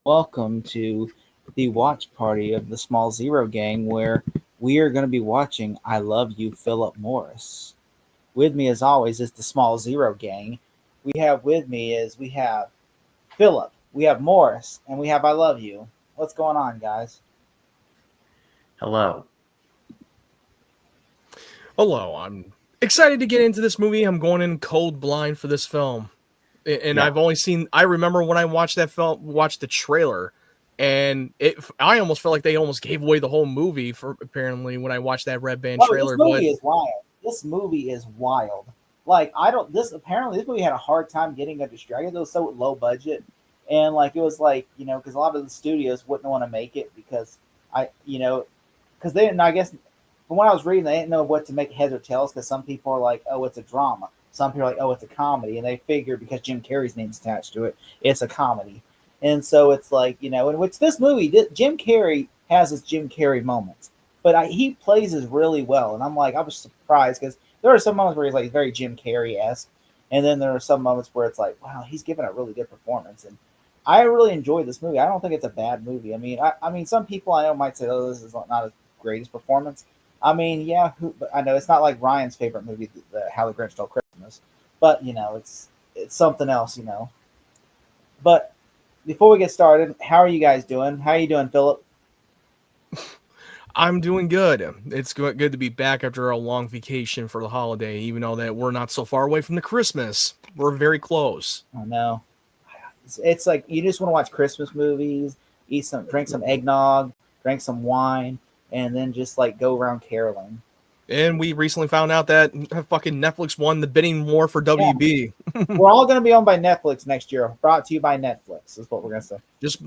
welcome to the watch party of the Small Zero Gang, where we are going to be watching I Love You, Philip Morris. With me, as always, is the Small Zero Gang. We have Philip, we have Morris, and we have I Love You. What's going on, guys? Hello. Hello, I'm excited to get into this movie. I'm going in cold blind for this film. And Yeah. I've only seen I remember when I watched that film, watched the trailer, and I almost felt like they almost gave away the whole movie for apparently when I watched that Red Band Oh, this trailer, but movie is wild. This movie is wild. Like I don't. This apparently this movie had a hard time getting a distributor. It was so low budget, and like it was like because a lot of the studios wouldn't want to make it because because they didn't. I guess from what I was reading, they didn't know what to make heads or tails because some people are like, oh, it's a drama. Some people are like, oh, it's a comedy, and they figure because Jim Carrey's name's attached to it, it's a comedy. And so it's like in which this movie, Jim Carrey has his Jim Carrey moments, but he plays it really well, and I was surprised because there are some moments where he's like very Jim Carrey esque, and then there are some moments where it's like, wow, he's giving a really good performance, and I really enjoyed this movie. I don't think it's a bad movie. I mean, some people I know might say, oh, this is not his greatest performance. I mean, yeah, but I know it's not like Ryan's favorite movie, the How the Grinch Stole Christmas, but it's something else. But before we get started, how are you guys doing? How are you doing, Philip? I'm doing good. It's good to be back after a long vacation for the holiday, even though that we're not so far away from the Christmas. We're very close. I know. It's like you just want to watch Christmas movies, drink some eggnog, drink some wine, and then just like go around caroling. And we recently found out that fucking Netflix won the bidding war for WB. We're all going to be owned by Netflix next year. Brought to you by Netflix is what we're going to say.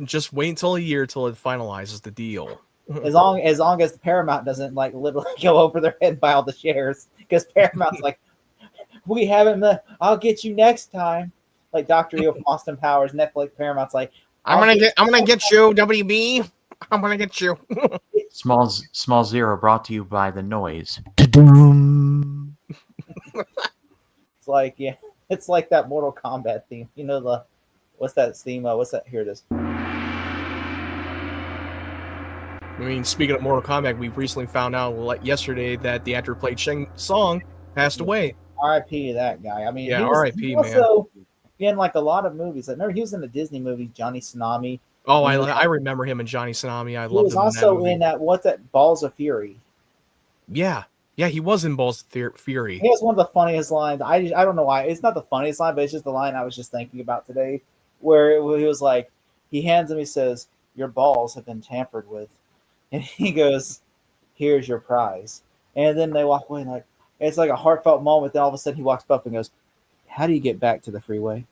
Just wait until a year till it finalizes the deal. As long as the Paramount doesn't like literally go over their head and buy all the shares, because Paramount's like, we haven't. I'll get you next time. Like Dr. Eo from Austin Powers, Netflix, Paramount's like, I'm gonna get you, WB. I'm gonna get you. Small Zero brought to you by The Noise. It's like it's like that Mortal Kombat theme. What's that theme? What's that? Here it is. I mean, speaking of Mortal Kombat, we recently found out like yesterday that the actor who played Shang Tsung passed away. R.I.P. to that guy. I mean, Yeah, he R.I.P. was man. also in like a lot of movies. I remember he was in the Disney movie Johnny Tsunami. Oh, I remember him and Johnny Tsunami. I He loved was him also in that in that what's that Balls of Fury. Yeah, he was in Balls of Fury. He has one of the funniest lines. I don't know why it's not the funniest line, but it's just the line I was just thinking about today, where he was like, he hands him, he says, "Your balls have been tampered with," and he goes, "Here's your prize." And then they walk away, and like it's like a heartfelt moment. Then all of a sudden he walks up and goes, "How do you get back to the freeway?"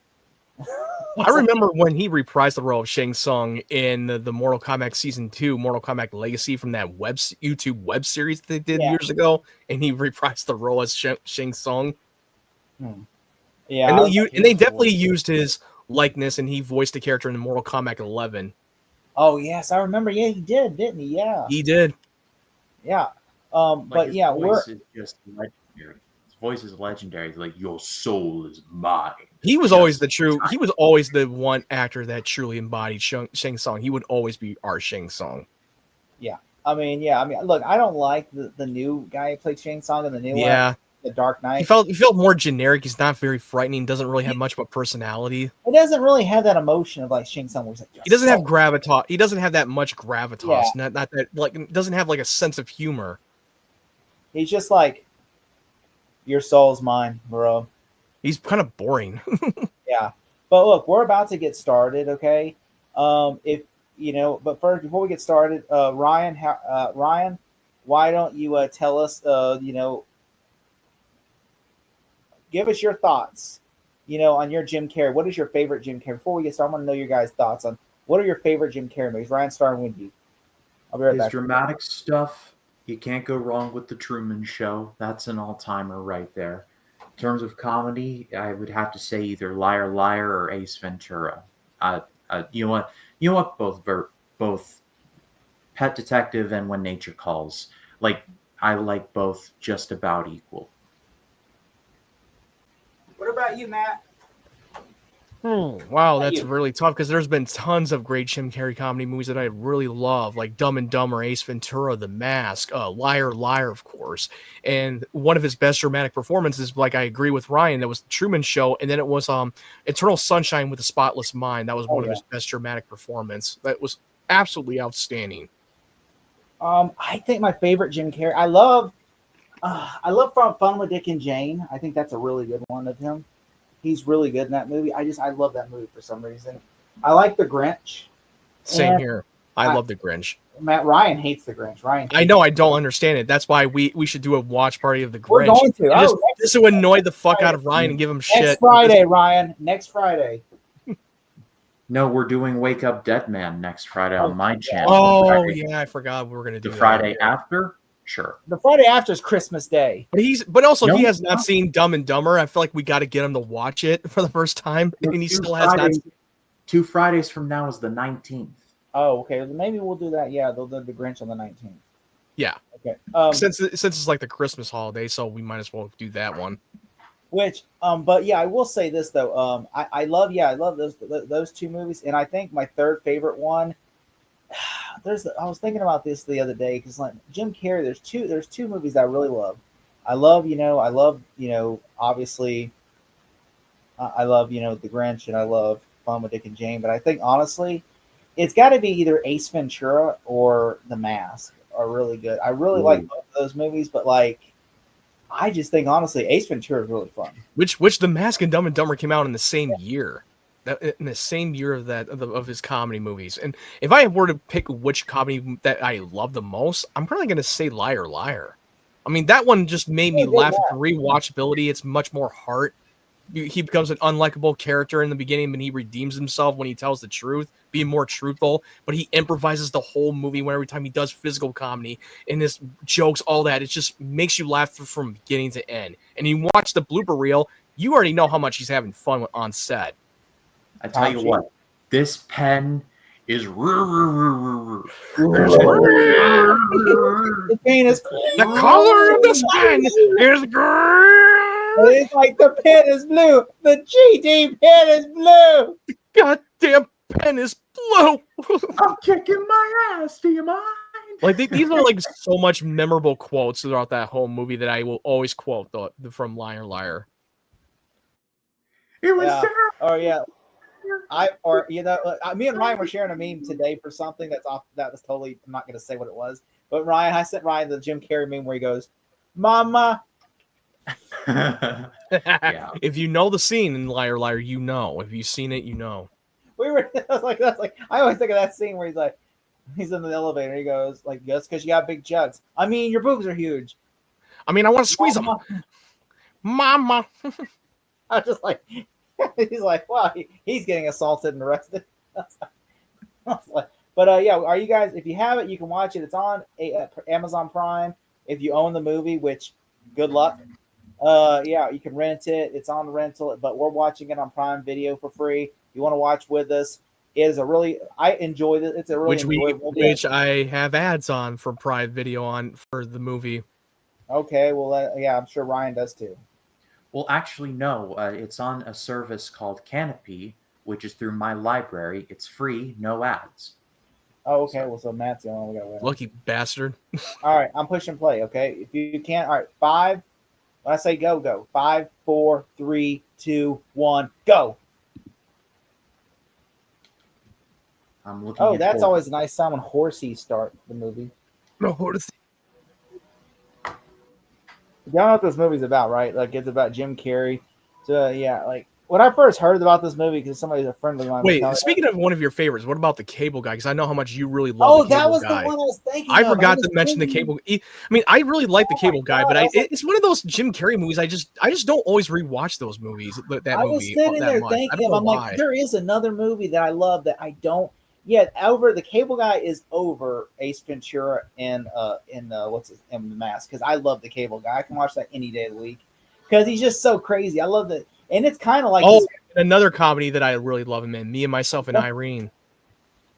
I remember when he reprised the role of Shang Tsung in the Mortal Kombat Season 2, Mortal Kombat Legacy from that YouTube web series they did years ago, and he reprised the role as Shang Tsung. Yeah, and they definitely used his likeness, and he voiced the character in the Mortal Kombat 11. Oh yes, I remember. Yeah, he did, didn't he? Yeah, he did. Yeah, but his yeah, voice is just legendary. His voice is legendary. It's like your soul is mine. He was always he was always the one actor that truly embodied Shang Tsung. He would always be our Shang Tsung. Yeah. I mean, look, I don't like the new guy who played Shang Tsung in the new one, the Dark Knight. He felt more generic. He's not very frightening. Doesn't really have much of a personality. It doesn't really have that emotion of like Shang Tsung. Like, he doesn't have gravitas. He doesn't have that much gravitas. Yeah. Not that like doesn't have like a sense of humor. He's just like, your soul's mine, bro. He's kind of boring. Yeah, but look, we're about to get started. Okay, but first, before we get started, Ryan, why don't you tell us, give us your thoughts, on your Jim Carrey. What is your favorite Jim Carrey? Before we get started, I want to know your guys' thoughts on what are your favorite Jim Carrey movies. Ryan, starting with you. I'll be right back. His dramatic stuff, you can't go wrong with The Truman Show. That's an all-timer right there. In terms of comedy, I would have to say either Liar Liar or Ace Ventura. You know what? Both Pet Detective and When Nature Calls. I like both just about equal. What about you, Matt? Wow, that's you? really tough because there's been tons of great Jim Carrey comedy movies that I really love, like Dumb and Dumber, Ace Ventura, The Mask, Liar Liar, of course. And one of his best dramatic performances, like I agree with Ryan, that was The Truman Show, and then it was Eternal Sunshine with a Spotless Mind. That was one of his best dramatic performance. That was absolutely outstanding. I think my favorite Jim Carrey. I love From Fun with Dick and Jane. I think that's a really good one of him. He's really good in that movie. I love that movie for some reason. I like The Grinch. Same here. I love The Grinch. Matt Ryan hates The Grinch. I know. I don't understand it. That's why we should do a watch party of The Grinch. We're going to. Just to annoy the fuck out of Ryan and give him shit. Next Friday, Ryan. Next Friday. No, we're doing Wake Up Dead Man next Friday on my channel. Oh, yeah. I forgot we were going to do the that. Friday after. Sure. The Friday after is Christmas Day. But also he has not seen Dumb and Dumber. I feel like we got to get him to watch it for the first time, and he still has not. 2 Fridays from now is the 19th. Oh, okay. Maybe we'll do that. Yeah, they'll do The Grinch on the 19th. Yeah. Okay. Since it's like the Christmas holiday, so we might as well do that one. But yeah, I will say this though. I love those two movies, and I think my third favorite one. I was thinking about this the other day because like Jim Carrey, there's two movies that I really love. I love obviously I love The Grinch, and I love Fun with Dick and Jane, but I think honestly it's got to be either Ace Ventura or The Mask are really good. I really like both of those movies, but like I just think honestly Ace Ventura is really fun. Which The Mask and Dumb and Dumber came out in the same year. In the same year of his comedy movies. And if I were to pick which comedy that I love the most, I'm probably going to say Liar Liar. I mean, that one just made me laugh at the rewatchability. It's much more heart. He becomes an unlikable character in the beginning, but he redeems himself when he tells the truth, being more truthful. But he improvises the whole movie when every time he does physical comedy and his jokes, all that. It just makes you laugh from beginning to end. And you watch the blooper reel, you already know how much he's having fun on set. I tell you what, this pen is The pen is the color of this pen is green. It's like the pen is blue. The GD pen is blue. Goddamn pen is blue. I'm kicking my ass. Do you mind? Like these are like so much memorable quotes throughout that whole movie that I will always quote from Liar Liar. It was terrible. Oh yeah. Me and Ryan were sharing a meme today for something that was totally, I'm not going to say what it was, but I sent Ryan the Jim Carrey meme where he goes, "Mama." Yeah. If you know the scene in Liar Liar, you know. If you've seen it, you know. That's like I always think of that scene where he's in the elevator. He goes like, "Just because you got big jugs. I mean, your boobs are huge. I mean, I want to squeeze them, Mama." I was just like. He's like, wow, he's getting assaulted and arrested. But yeah, are you guys? If you have it, you can watch it. It's on Amazon Prime. If you own the movie, which good luck. Yeah, you can rent it. It's on rental, but we're watching it on Prime Video for free. If you want to watch with us, I enjoy it. It's a really enjoyable movie. Which I have ads on for Prime Video on for the movie. Okay, well, yeah, I'm sure Ryan does too. Well, actually, no. It's on a service called Canopy, which is through my library. It's free, no ads. Oh, okay. Well, so Matt's the only one we got to win. Lucky bastard. All right, I'm pushing play. Okay, if you can't, all right. 5. When I say go, go. 5, 4, 3, 2, 1, go. I'm looking. Oh, that's always a nice sound when Horsey start the movie. No, Horsey. You know what this movie's about, right? Like it's about Jim Carrey. So yeah, like when I first heard about this movie, because somebody's a friend of mine. Wait, speaking of one of your favorites, what about the Cable Guy? Because I know how much you really love. Oh, the Cable that was Guy. the one I was thinking. I forgot to mention the Cable. I mean, I really like the Cable Guy, but it's one of those Jim Carrey movies. I just don't always rewatch those movies. I was sitting there thinking, I'm like, there is another movie that I love that I don't. Yeah, the Cable Guy is over Ace Ventura and The Mask, because I love the Cable Guy. I can watch that any day of the week because he's just so crazy. I love that, and it's kind of like another comedy that I really love him in. Me and Myself and Irene.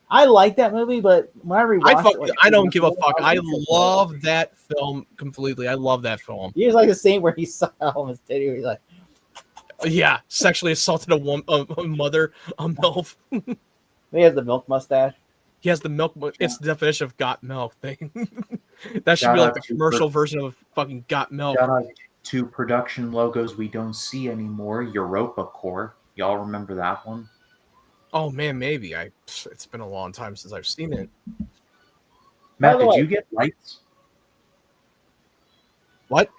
I like that movie, but when I rewatch it, I don't give a fuck. I love that film completely. I love that film. He's like the scene where he saw his titty. He's like, Yeah, sexually assaulted a mother, a MILF. He has the milk mustache. He has the milk. It's the definition of got milk thing. That should Shout be like out the to commercial version of fucking got milk. Shout out to production logos we don't see anymore. Europa Corps. Y'all remember that one? Oh man, maybe it's been a long time since I've seen it. Matt, By the did way- you get lights? What?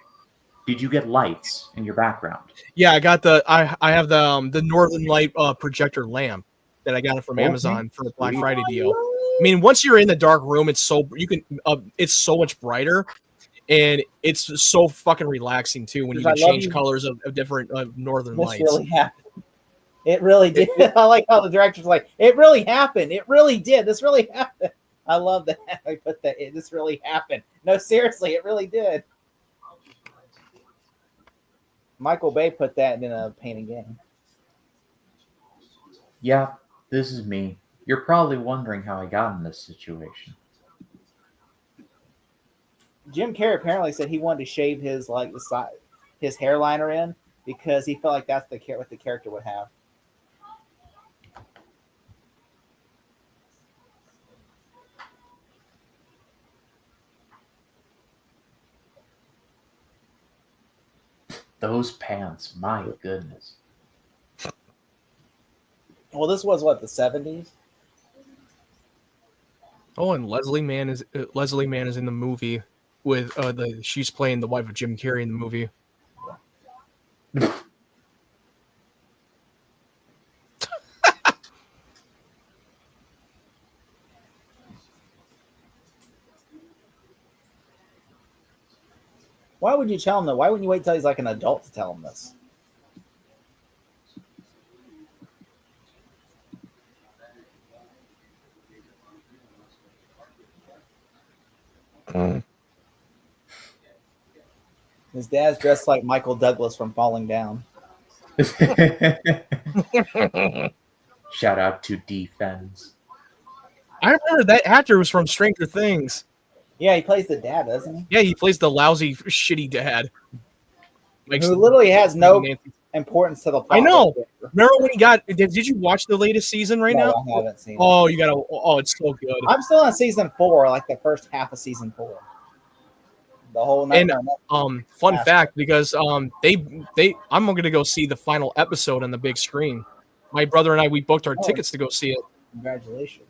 Did you get lights in your background? Yeah, I got I have the Northern Light projector lamp that I got it from Okay. Amazon for the Black Sweet. Friday deal. I mean, once you're in the dark room, it's so it's so much brighter, and it's so fucking relaxing too when you I can love change you. colors of different Northern This Lights. really happened. It really did. I like how the director's like, it really happened. It really did. This really happened. I love that. I put that. This really happened. No, seriously, it really did. Michael Bay put that in a painting game. Yeah, this is me. You're probably wondering how I got in this situation. Jim Carrey apparently said he wanted to shave his like the side, his hairliner in because he felt like that's what the character would have. Those pants, my goodness. Well, this was what, the 70s? Oh, and Leslie Mann is in the movie with she's playing the wife of Jim Carrey in the movie. Why would you tell him that? Why wouldn't you wait till he's like an adult to tell him this? His dad's dressed like Michael Douglas from Falling Down. Shout out to Defense. I remember that actor was from Stranger Things. Yeah, he plays the dad, doesn't he? Yeah, he plays the lousy, shitty dad. Like, Who literally has no Nancy. importance to the plot. I know. Remember when he got? Did you watch the latest season right now? I haven't seen it. Oh, you gotta. Oh, it's so good. I'm still on season 4, like the first half of season 4. The whole night. And fun fact, because I'm gonna go see the final episode on the big screen. My brother and I, we booked our tickets to go see it. Congratulations.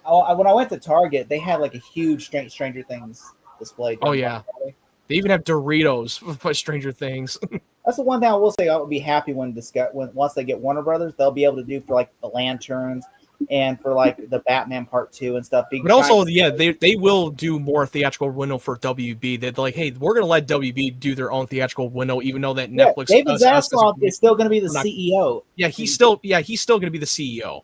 When I went to Target, they had like a huge Stranger Things display. Oh yeah, they even have Doritos for Stranger Things. That's the one thing I will say. I would be happy when once they get Warner Brothers, they'll be able to do for like the Lanterns and for like the Batman Part 2 and stuff. But also, yeah, they will do more theatrical window for WB. They're like, hey, we're gonna let WB do their own theatrical window, even though that Netflix. David Zaslav is still going to be the CEO. Yeah, he's still going to be the CEO.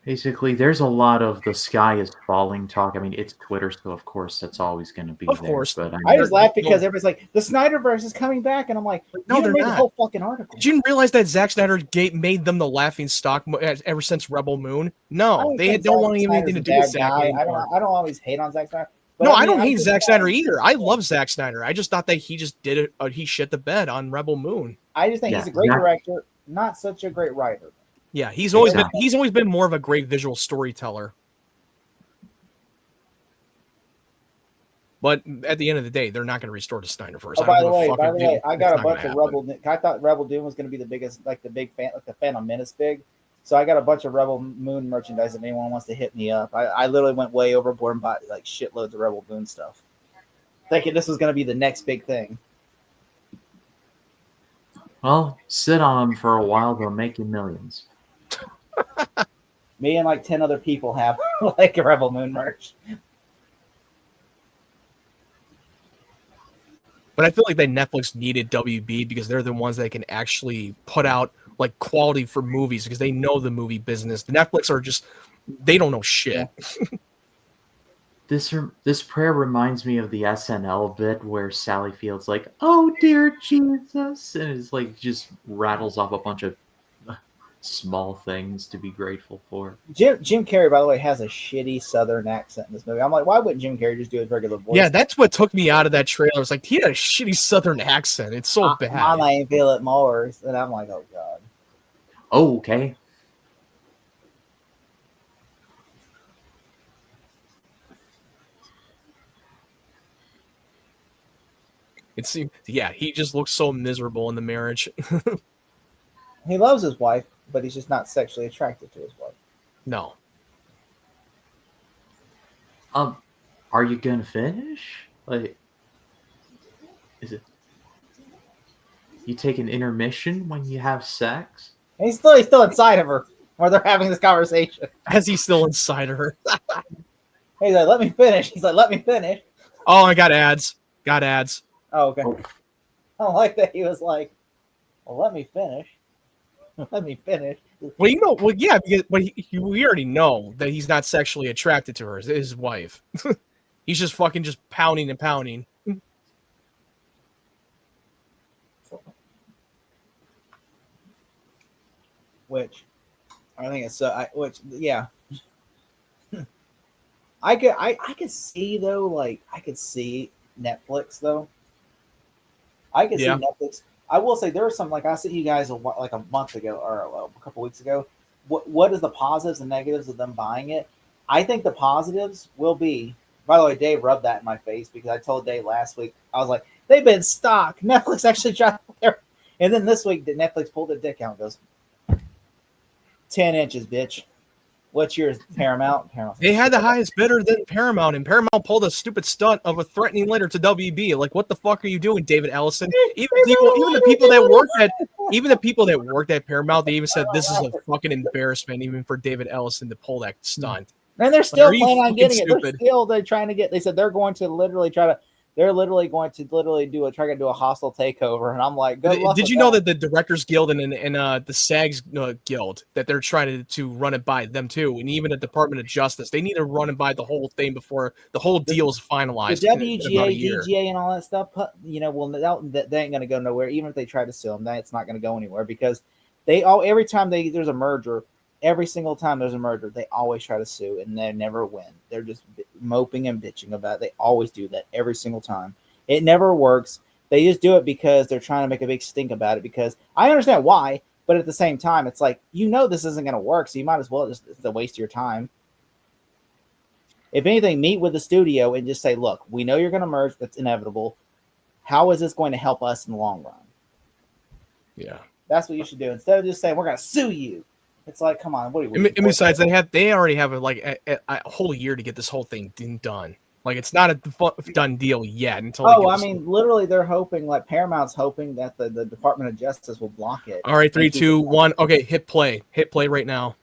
Basically, there's a lot of the sky is falling talk. I mean, it's Twitter, so of course that's always going to be Of there. course. But I just laugh because everybody's like, the Snyderverse is coming back, and I'm like, No, they're read not. the whole fucking article. Did you realize that Zack Snyder made them the laughing stock ever since Rebel Moon? No, they don't want anything to do with Zack anymore. I don't always hate on Zack Snyder. No, I don't hate Zack Snyder either. I love Zack Snyder. I just thought that he just did it. He shit the bed on Rebel Moon. I just think he's a great director, not such a great writer. Yeah, he's always been more of a great visual storyteller. But at the end of the day, they're not going to restore the Snyderverse. Oh, by the way, I got a bunch of Rebel. I thought Rebel Doom was going to be the biggest, like the big fan, like the Phantom Menace big. So I got a bunch of Rebel Moon merchandise. If anyone wants to hit me up, I literally went way overboard and bought like shitloads of Rebel Moon stuff, thinking this was going to be the next big thing. Well, sit on them for a while; they'll make you millions. Me and like 10 other people have like a Rebel Moon merch. But I feel like that Netflix needed WB because they're the ones that can actually put out like quality for movies because they know the movie business. The Netflix are just they don't know shit. Yeah. This prayer reminds me of the SNL bit where Sally Field's like, "Oh dear Jesus," and it's like just rattles off a bunch of small things to be grateful for. Jim Carrey, by the way, has a shitty Southern accent in this movie. I'm like, why wouldn't Jim Carrey just do his regular voice? Yeah, that's what took me out of that trailer. It's like he had a shitty Southern accent. It's so bad. My name Philip Morris, and I'm like, oh god. Oh, okay. It seems, yeah, he just looks so miserable in the marriage. He loves his wife, but he's just not sexually attracted to his wife. No. Are you gonna finish? Like, is it? You take an intermission when you have sex? And he's still inside of her while they're having this conversation. As he's still inside of her. He's like, let me finish. He's like, let me finish. Oh, I got ads. Got ads. Oh, okay. Oh. I don't like that he was like, well, let me finish. Let me finish. Well, you know, well, yeah, because we already know that he's not sexually attracted to her, his wife. He's just fucking just pounding and pounding. Which I think it's so. Yeah. I could see though, like I could see Netflix though. I could see Netflix. I will say there are some, like I sent you guys like a month ago or a couple weeks ago. What is the positives and negatives of them buying it? I think the positives will be. By the way, Dave rubbed that in my face because I told Dave last week. I was like, they've been stock. Netflix actually tried there, and then this week Netflix pulled their dick out and goes 10 inches, bitch. What's yours, Paramount? They had the highest bidder than Paramount, and Paramount pulled a stupid stunt of a threatening letter to WB. Like, what the fuck are you doing, David Ellison? Even the people that worked at Paramount, they even said this is a fucking embarrassment, even for David Ellison to pull that stunt. And they're still Like, planning on getting stupid? it. They're trying to get. They said they're going to literally try to. They're literally going to try to do a hostile takeover, and I'm like, good luck. Did you know that the Directors Guild and the SAGs Guild, that they're trying to run it by them too, and even the Department of Justice, they need to run it by the whole thing before the whole deal is finalized. The WGA, DGA, and all that stuff, well, that ain't going to go nowhere. Even if they try to sue them, that's not going to go anywhere because every time there's a merger. Every single time there's a merger, they always try to sue, and they never win. They're just moping and bitching about it. They always do that every single time. It never works. They just do it because they're trying to make a big stink about it. Because I understand why, but at the same time, it's like, this isn't going to work, so you might as well it's a waste of your time. If anything, meet with the studio and just say, look, we know you're going to merge. That's inevitable. How is this going to help us in the long run? Yeah. That's what you should do. Instead of just saying, we're going to sue you. It's like, come on, what are you? And besides, they already have a whole year to get this whole thing done. Like, it's not a done deal yet until. Literally, they're hoping, like Paramount's hoping that the Department of Justice will block it. All right, 3, 2, 1. Okay, hit play right now.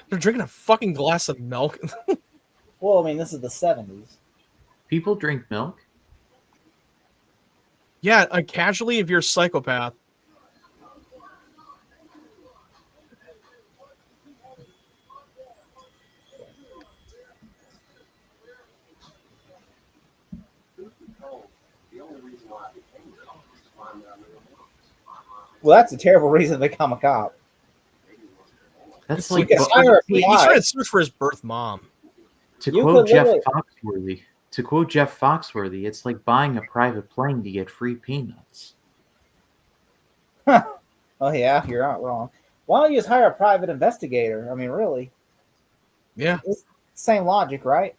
They're drinking a fucking glass of milk. Well, this is the 70s. People drink milk? Yeah, casually if you're a psychopath. Well, that's a terrible reason to become a cop. That's like he's trying to search for his birth mom. To quote Jeff Foxworthy, it's like buying a private plane to get free peanuts. Oh yeah, you're not wrong. Why don't you just hire a private investigator? Really. Yeah. It's the same logic, right?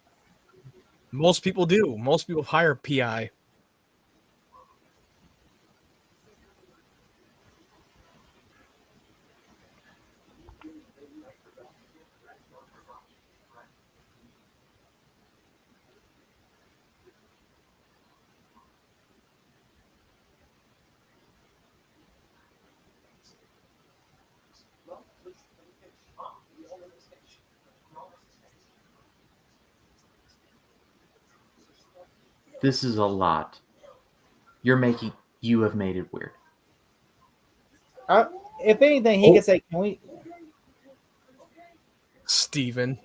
Most people do. Most people hire PI. This is a lot. You have made it weird. if anything, he could say, "Can we?" Steven.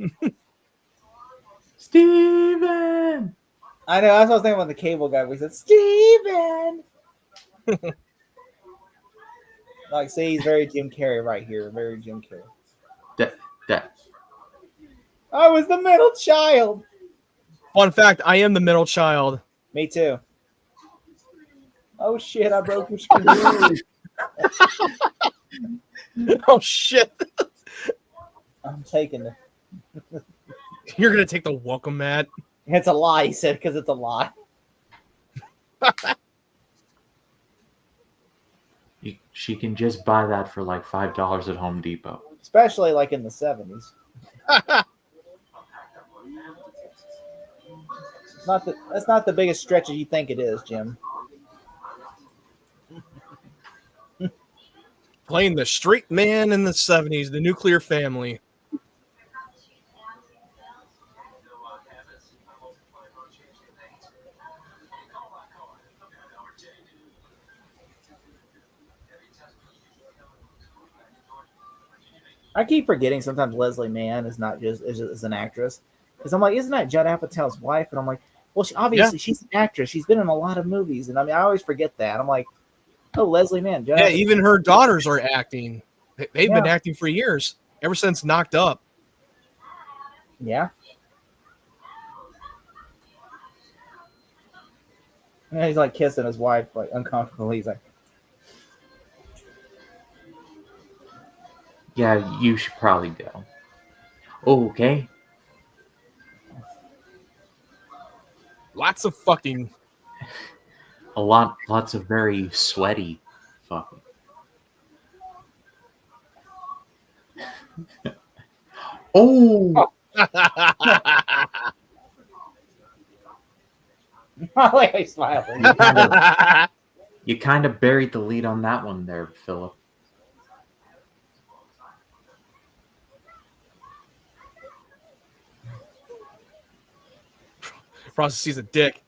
Steven! I know. That's what I was thinking about the cable guy. We said, "Steven." Like, see, he's very Jim Carrey right here. Very Jim Carrey. That I was the middle child. Fun fact: I am the middle child. Me too. Oh shit! I broke your screen. Oh shit! I'm taking it. You're gonna take the welcome mat. It's a lie, he said, because it's a lie. she can just buy that for like $5 at Home Depot. Especially like in the 70s. That's not the biggest stretch as you think it is, Jim. Playing the straight man in the 70s, the nuclear family. I keep forgetting sometimes Leslie Mann is not just is an actress. Because I'm like, isn't that Judd Apatow's wife? And I'm like, well, obviously she's an actress. She's been in a lot of movies. And I mean, I always forget that. I'm like, oh, Leslie Mann. Judd Apatow. Even her daughters are acting. They've been acting for years, ever since Knocked Up. Yeah. And he's like kissing his wife, like uncomfortably. He's like, Yeah, you should probably go. Okay. Lots of fucking. Lots of very sweaty fucking. Oh! why are you smiling? You kind of buried the lead on that one there, Philip. Process sees a dick.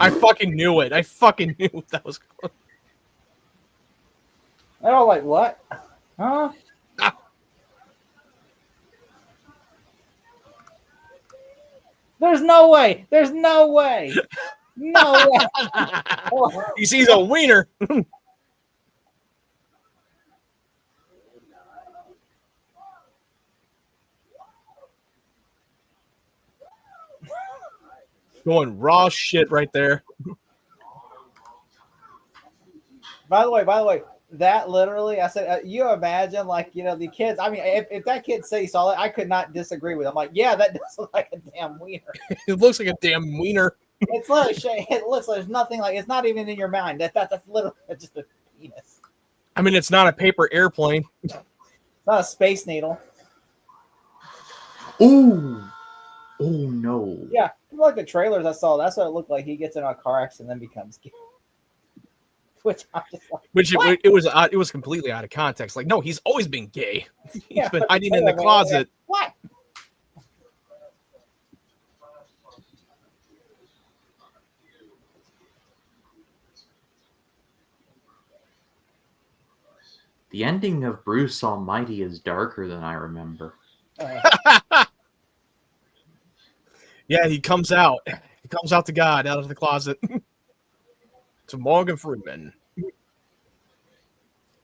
I fucking knew it. I fucking knew that was going. They're all like, what? Huh? There's no way. There's no way. No way. He sees a wiener. Going raw shit right there. By the way, that literally, I said, you imagine, like, you know, the kids. I mean, if that kid said he saw it, I could not disagree with him. Like, yeah, that does look like a damn wiener. It looks like a damn wiener. It's literally, it looks like there's nothing like, it's not even in your mind. That's literally just a penis. I mean, it's not a paper airplane. It's not a space needle. Ooh. Oh no. Yeah, like the trailers I saw, that's what it looked like. He gets in a car accident and then becomes gay. Which I'm just like, Which it was completely out of context. Like, no, he's always been gay. He's been hiding in the closet. What? The ending of Bruce Almighty is darker than I remember. Yeah, he comes out. He comes out to God out of the closet. To Morgan Freeman.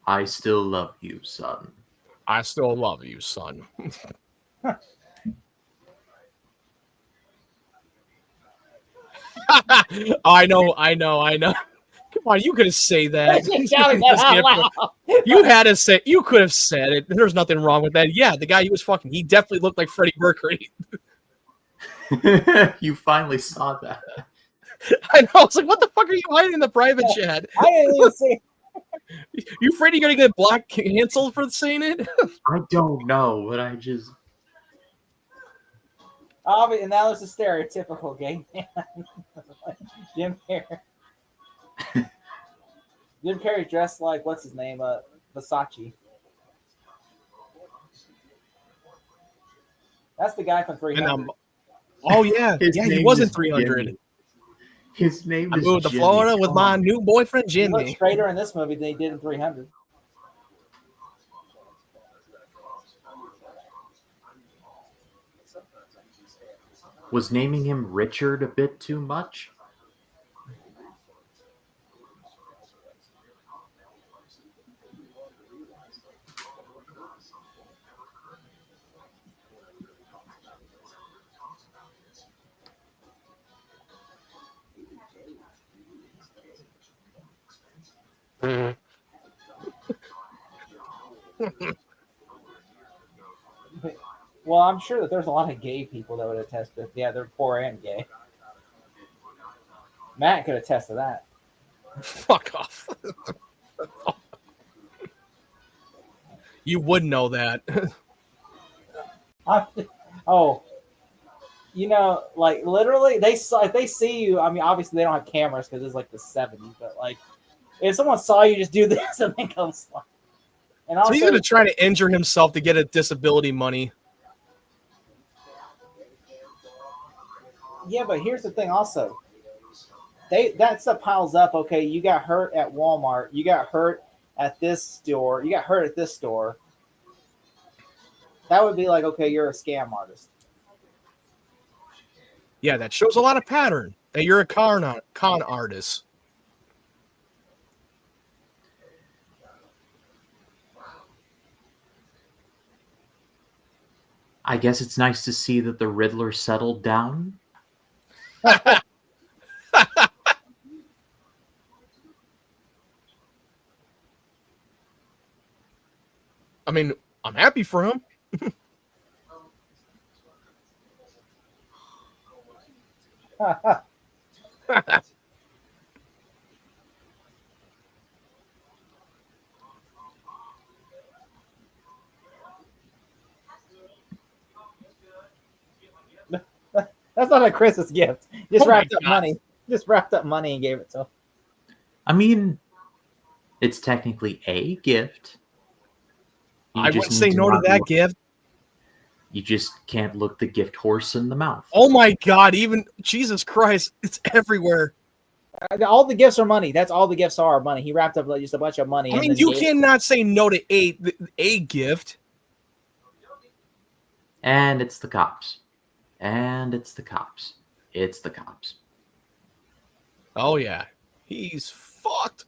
I still love you, son. I still love you, son. I know. Come on, you could have said that. You could have said it. There's nothing wrong with that. Yeah, the guy he was fucking, he definitely looked like Freddie Mercury. You finally saw that. I know. I was like, what the fuck are you hiding in the private chat? I didn't even see. You afraid you're gonna get block canceled for saying it? I don't know, but I just. And now there's a stereotypical gay man. Jim Carrey. Jim Carrey dressed like, what's his name? Versace. That's the guy from 300. Oh yeah, His yeah. He name wasn't is 300. His name I is moved to Jimmy. Florida with Come my on. new boyfriend He looked Jimmy. straighter in this movie than he did in 300. Was naming him Richard a bit too much? Well, I'm sure that there's a lot of gay people that would attest that. Yeah, they're poor and gay. Matt could attest to that. Fuck off. You would know that. Oh, you know, like literally, they saw if they see you. I mean, obviously they don't have cameras because it's like the '70s. But like, if someone saw you just do this and then come slide, and So he's also, gonna try to injure himself to get a disability money. yeah. But here's the thing. Also, that stuff piles up. Okay, you got hurt at Walmart. You got hurt at this store. You got hurt at this store. That would be like, okay, you're a scam artist. Yeah, that shows a lot of pattern that you're a con artist. I guess it's nice to see that the Riddler settled down. I mean, I'm happy for him. That's not a Christmas gift. Just Oh my wrapped up God. money. Just wrapped up money and gave it to him. I mean, it's technically a gift. I just wouldn't say need no to not that look- gift. You just can't look the gift horse in the mouth. Oh my God! Even Jesus Christ, it's everywhere. All the gifts are money. That's all the gifts are money. He wrapped up like just a bunch of money. I and mean, then you gave- cannot say no to a gift. And it's the cops. And it's the cops. It's the cops. Oh yeah, he's fucked.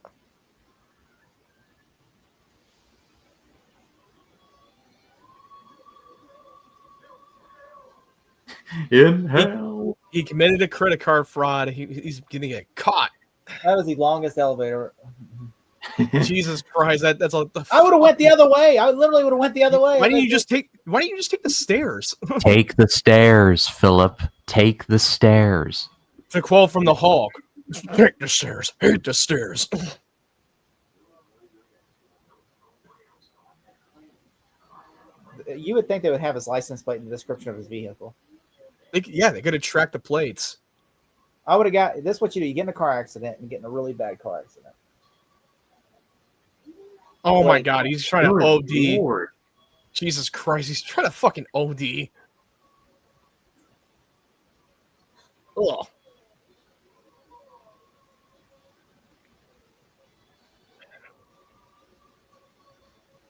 In hell. He committed a credit card fraud. He's gonna get caught. That was the longest elevator. Jesus Christ, that's all. I would have went the other way. I literally would have went the other way. Why didn't you just take the stairs? Take the stairs, Philip. Take the stairs. To quote from the Hulk, take the stairs. Hate the stairs. You would think they would have his license plate in the description of his vehicle. They could have tracked the plates. I would have got this. Is what you do? You get in a car accident and get in a really bad car accident. Oh my Wait. God, he's trying to Good OD. Lord. Jesus Christ, he's trying to fucking OD. Ugh.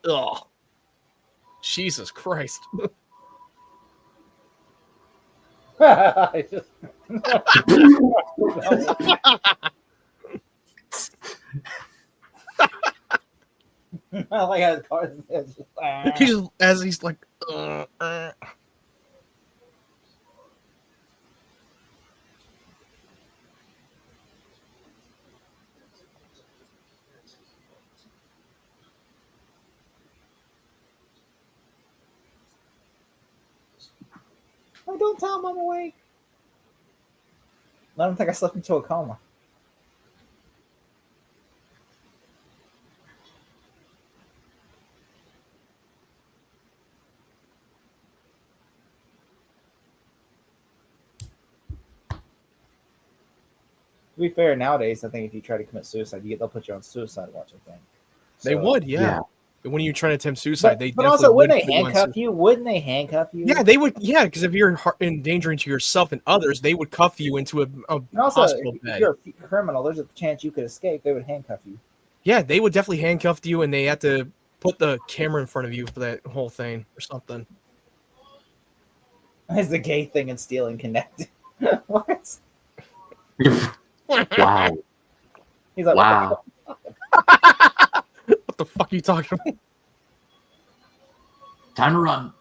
Ugh. Jesus Christ. I just- I like how his car is just, As he's like, Oh, don't tell him I'm awake. I don't think I slept into a coma. To be fair, nowadays I think if you try to commit suicide, they'll put you on suicide watch. I think they So, would, yeah. when you're trying to attempt suicide, But, they but definitely also, wouldn't they would put you on handcuff you? Wouldn't they handcuff you? Yeah, they would. Yeah, because if you're endangering to yourself and others, they would cuff you into a And also, hospital if bed. you're a criminal, there's a chance you could escape. They would handcuff you. Yeah, they would definitely handcuff you, and they had to put the camera in front of you for that whole thing or something. Is the gay thing and stealing connected? What? Wow. He's like, Wow. What the fuck are you talking about? Time to run.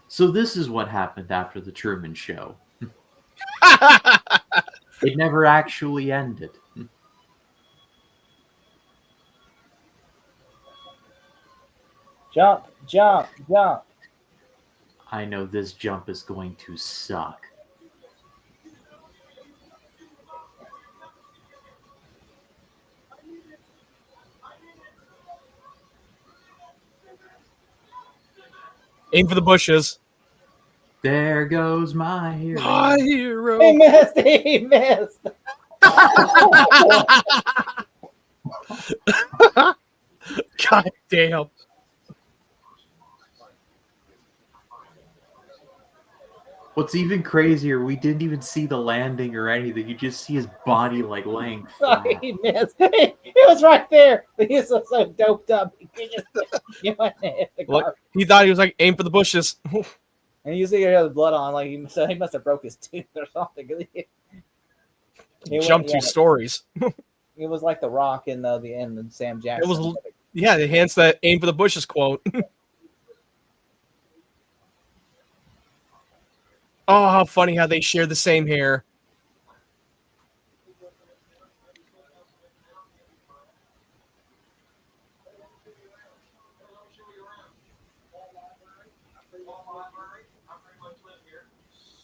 So this is what happened after the Truman Show. It never actually ended. Jump, jump, jump. I know this jump is going to suck. Aim for the bushes. There goes my hero. My hero. He missed. He missed. God damn. What's even crazier, we didn't even see the landing or anything. You just see his body like laying flat. He missed. He was right there. He was so doped up. He just you went and hit the Look, car. he thought he was like aim for the bushes. And you see he had the blood on. Like he must have broke his tooth or something. He Jumped went, 2 stories. It was like The Rock in the end of Sam Jackson. It was yeah, hence that aim for the bushes quote. Oh, how funny how they share the same hair.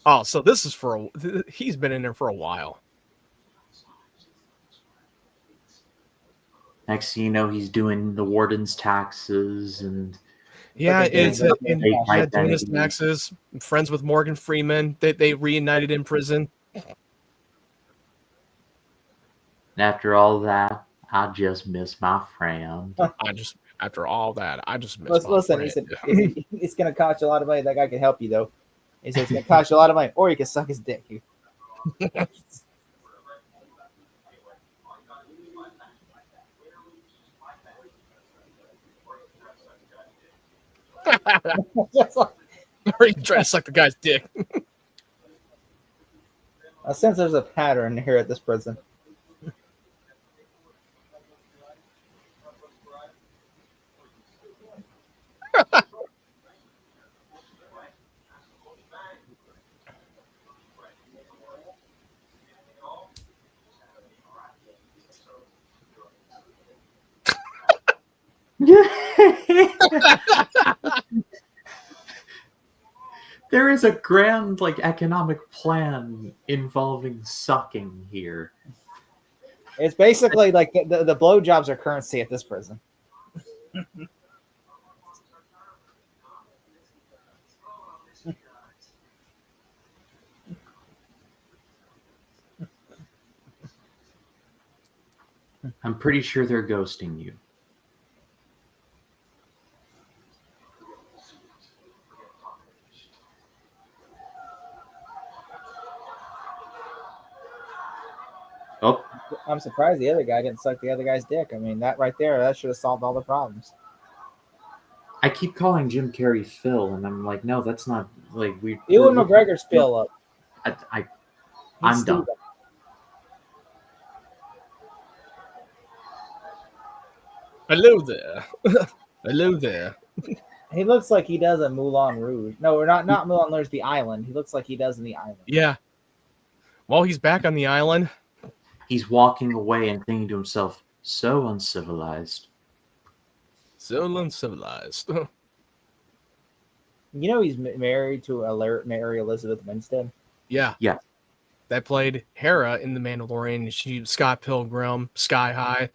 Oh, so this is he's been in there for a while. Next thing you know, he's doing the warden's taxes and Yeah, Like a it's game in of yeah, identity. doing his taxes. Friends with Morgan Freeman. They reunited in prison. and after all that, I just miss my friend. After all that, I just miss my Listen, friend. he said it's going to cost you a lot of money. That guy can help you though. He said it's going to cost you a lot of money, or you can suck his dick. Just like, Or you try to suck the guy's dick. I sense there's a pattern here at this prison. There is a grand economic plan involving sucking here. It's basically like the blowjobs are currency at this prison. I'm pretty sure they're ghosting you. Oh, I'm surprised the other guy didn't suck the other guy's dick. I mean, that right there, that should have solved all the problems. I keep calling Jim Carrey Phil, and I'm like, no, that's not we. Ewan we're- McGregor's fill up. I'm He's done. Steven. Hello there. Hello there. He looks like he does in Moulin Rouge. No, we're not Moulin Rouge, The Island. He looks like he does in The Island. Yeah. Well, he's back on the island. He's walking away and thinking to himself, so uncivilized. So uncivilized. You know he's married to Mary Elizabeth Winstead. Yeah. Yeah. That played Hera in The Mandalorian. She Scott Pilgrim, Sky High,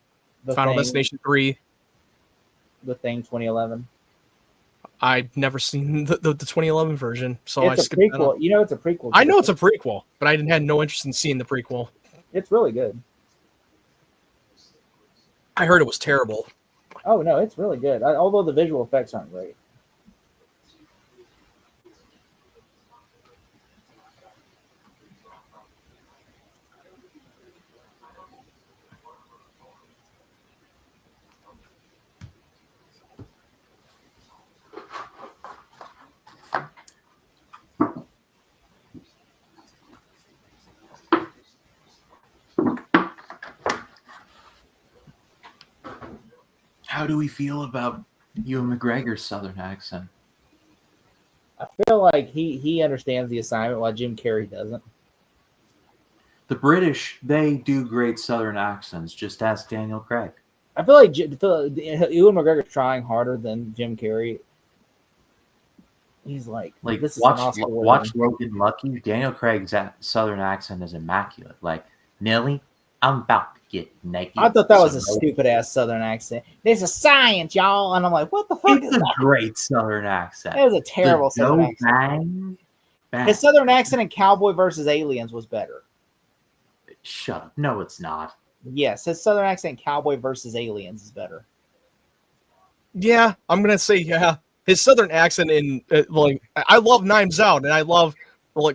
The Final Thing, Destination 3. The Thing 2011. I'd never seen the 2011 version, so I It's a skipped that prequel. on. You know, it's a prequel. I know it's a prequel, but I had no interest in seeing the prequel. It's really good. I heard it was terrible. Oh no, it's really good. Although the visual effects aren't great. How do we feel about Ewan McGregor's Southern accent? I feel like he understands the assignment while Jim Carrey doesn't. The British, they do great Southern accents. Just ask Daniel Craig. I feel like Ewan McGregor's trying harder than Jim Carrey. He's like this is watch Logan Lucky. Daniel Craig's Southern accent is immaculate. Like, Nelly, I'm about to get naked. I thought that was a stupid ass Southern accent. There's a science, y'all, and I'm like, what the fuck It's is a that? great Southern accent. That was a terrible Southern accent. Bang, bang. His Southern accent in Cowboy versus Aliens was better. Shut up. No, it's not. Yes, his Southern accent in Cowboy versus Aliens is better. Yeah, I'm gonna say yeah. His Southern accent in I love Knives Out and I love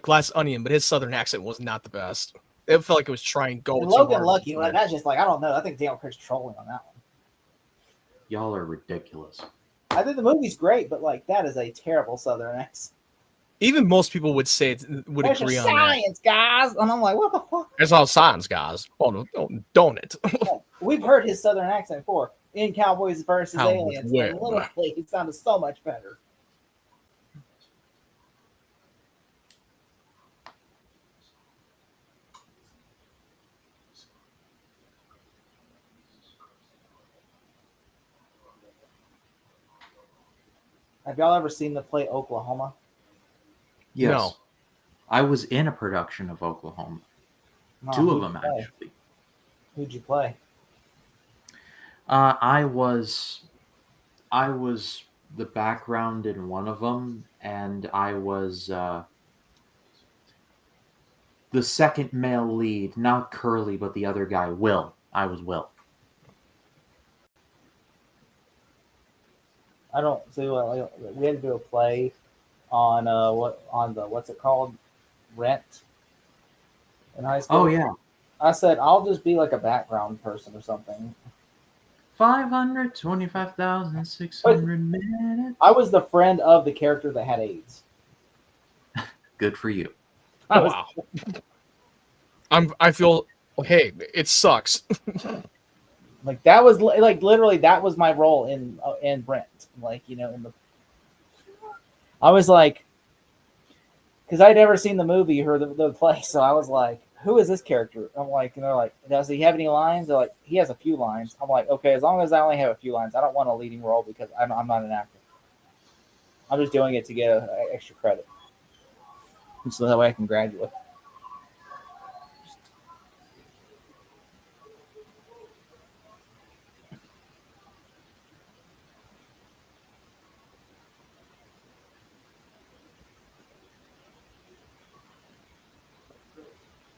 Glass Onion, but his Southern accent was not the best. It felt like it was trying to go. And Logan Lucky, like that's just like I don't know. I think Daniel Craig's trolling on that one. Y'all are ridiculous. I think the movie's great, but like that is a terrible Southern accent. Even most people would say would There's agree your on science, guys, and I'm like, what the fuck? that. There's all science, guys. Oh, don't it? We've heard his Southern accent before in Cowboys versus Aliens. Where? And literally, it sounded so much better. Have y'all ever seen the play Oklahoma? Yes. No. I was in a production of Oklahoma. No, Two of who'd them, you play? actually. Who'd you play? I was the background in one of them, and I was the second male lead, not Curly, but the other guy, Will. I was Will. I don't see what we had to do a play on what's it called, Rent, in high school. Oh yeah, I said I'll just be like a background person or something. 525,600 minutes. I was the friend of the character that had AIDS. Good for you. I was, Wow. I feel hey, it sucks. like that was like literally that was my role in Brent. Like in the. I was like, because I'd never seen the movie or the play, so I was like, who is this character? I'm like, and they're like, does he have any lines? They're like, he has a few lines. I'm like, okay, as long as I only have a few lines, I don't want a leading role because I'm not an actor. I'm just doing it to get extra credit, so that way I can graduate.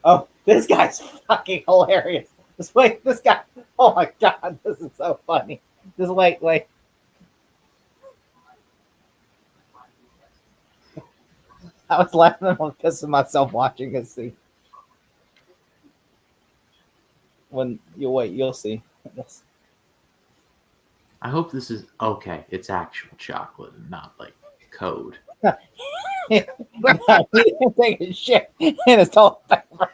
Oh, this guy's fucking hilarious. This guy. Oh my god, this is so funny. Just wait. I was laughing and pissing myself watching this scene. When you wait, you'll see. This. I hope this is okay. It's actual chocolate and not like code. He didn't take his shit in his toilet paper.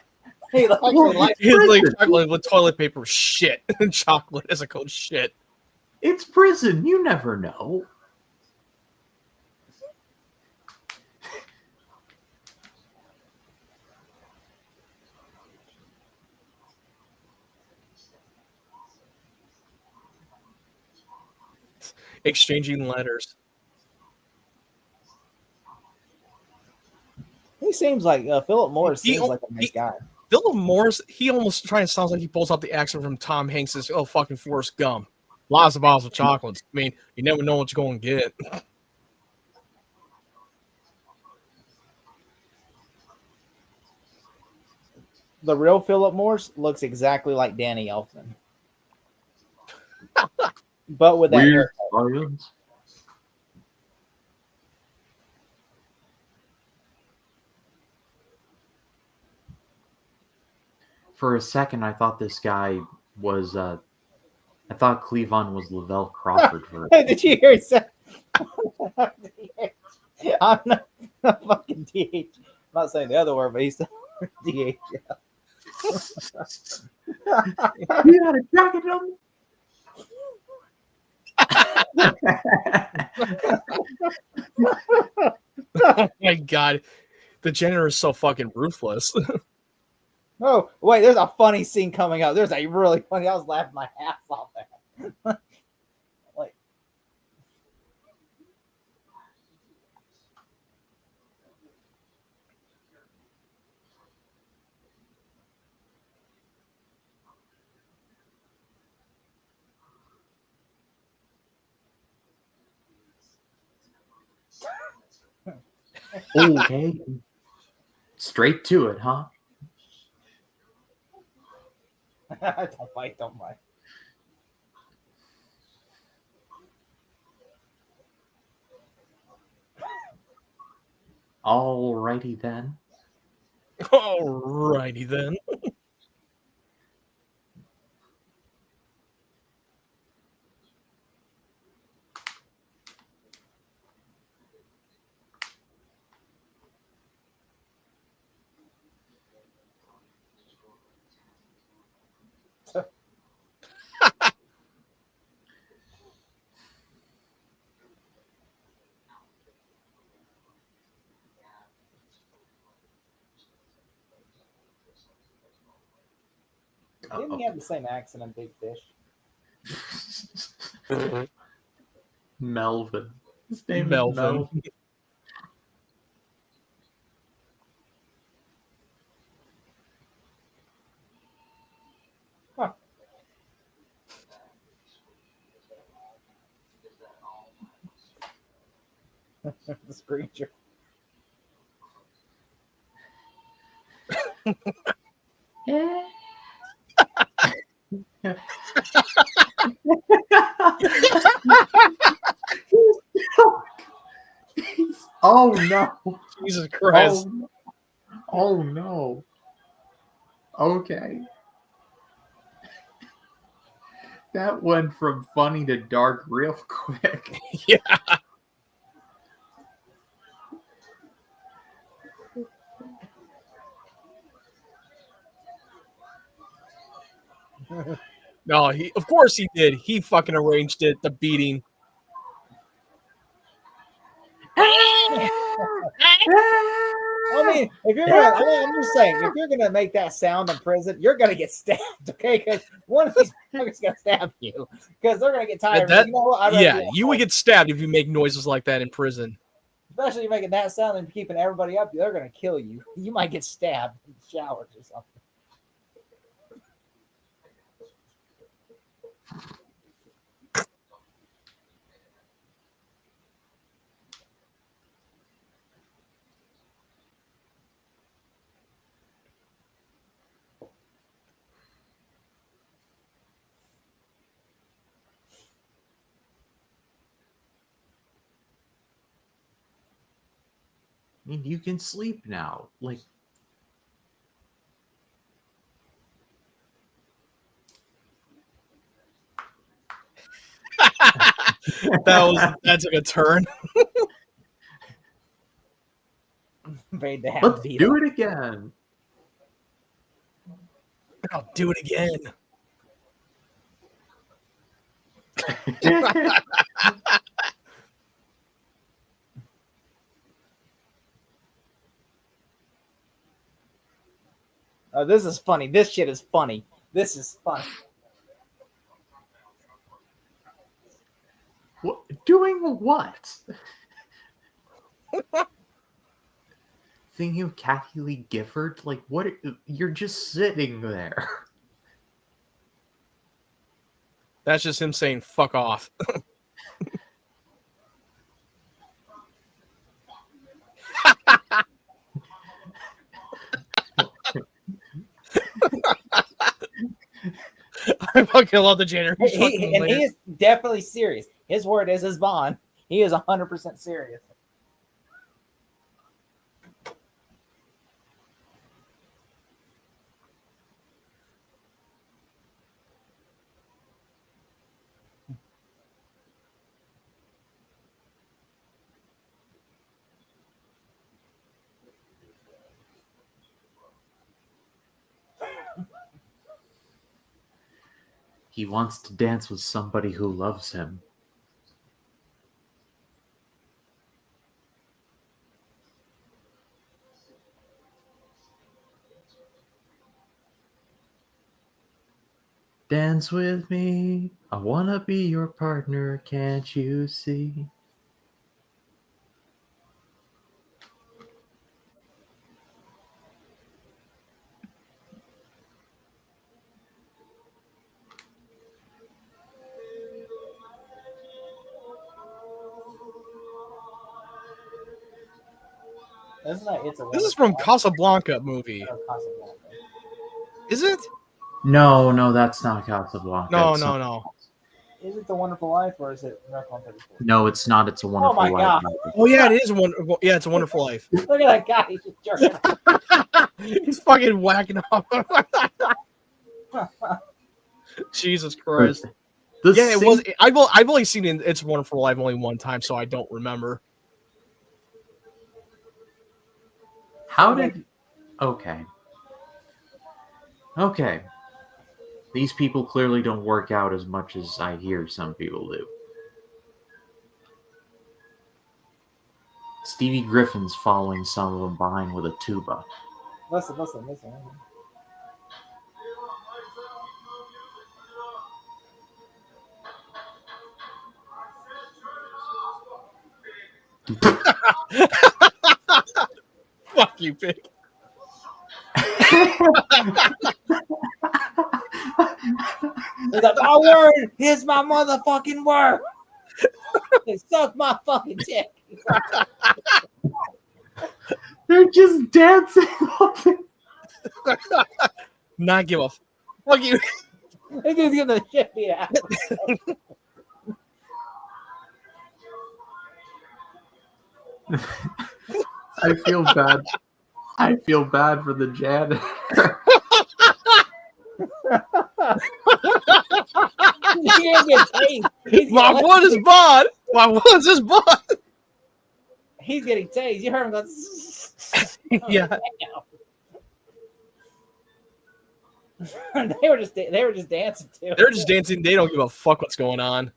He actually likes It's like chocolate with toilet paper shit. Chocolate is a cold shit. It's prison. You never know. Exchanging letters. He seems like Philip Morris seems like a nice guy. Philip Morris, he almost sounds like he pulls out the accent from Tom Hanks's fucking Forrest Gump. Lots of bottles of chocolates. I mean, you never know what you're going to get. the real Philip Morris looks exactly like Danny Elfman, but with that Weird haircut. science. For a second, I thought this guy was. I thought Cleavon was Lavelle Crawford for it. Did you hear it say? I'm not fucking DH. I'm not saying the other word, but he's DH. You got a jacket on? Oh my god, the janitor is so fucking ruthless. Oh wait, there's a funny scene coming up. There's a really funny. I was laughing my ass off there. Like, Okay. Straight to it, huh? don't fight, don't fight. Alrighty then. Alrighty then. Didn't he have the same accent in Big Fish? Melvin. His name Melvin. is Melvin. Huh. The Screecher. Oh no. Jesus Christ. Oh no. Okay. That went from funny to dark real quick. Yeah. No, of course he did. He fucking arranged it, the beating. I mean, if you're gonna, I'm just saying, if you're gonna make that sound in prison, you're gonna get stabbed, okay? Because one of these fuckers gonna stab you, because they're gonna get tired. That- You know what? I'd rather Yeah, be at you would home. get stabbed if you make noises like that in prison. Especially you making that sound and keeping everybody up. They're gonna kill you. You might get stabbed in the showers or something. I mean, you can sleep now. Like, That took a turn. Made to have let's beat do up. it again. I'll do it again. Oh, this is funny. This shit is funny. This is funny. What, doing what? Thinking of Kathy Lee Gifford? Like, what? You're just sitting there. That's just him saying fuck off. I fucking love the janitor. He's fucking He hilarious. is definitely serious. His word is his bond. He is 100% serious. He wants to dance with somebody who loves him. Dance with me. I wanna be your partner, can't you see? Isn't that It's a This is Wonderful from Life? Casablanca movie. Or Casablanca? Is it? No, that's not Casablanca. No, It's no, something no. else. Is it The Wonderful Life or is it Miracle on 34th? No, it's not. It's a Wonderful my Life. God. Oh yeah, it is one. Yeah, it's a Wonderful Life. Look at that guy. He's just jerking off. He's fucking whacking off. Jesus Christ. The Yeah, it sing- was. I've only seen It's a Wonderful Life only one time, so I don't remember. How did? Okay. Okay. These people clearly don't work out as much as I hear some people do. Stevie Griffin's following some of them behind with a tuba. Listen. Fuck you, pig. He's like, my word is my motherfucking word. They suck my fucking dick. They're just dancing. Not give a fuck you. This dude's getting the shit beat out. I feel bad. I feel bad for the janitor. He ain't getting tased. My one is Bond. My one's his Bond. He's getting tased. You heard him go. Yeah. They were just dancing too. They're just dancing. They don't give a fuck what's going on.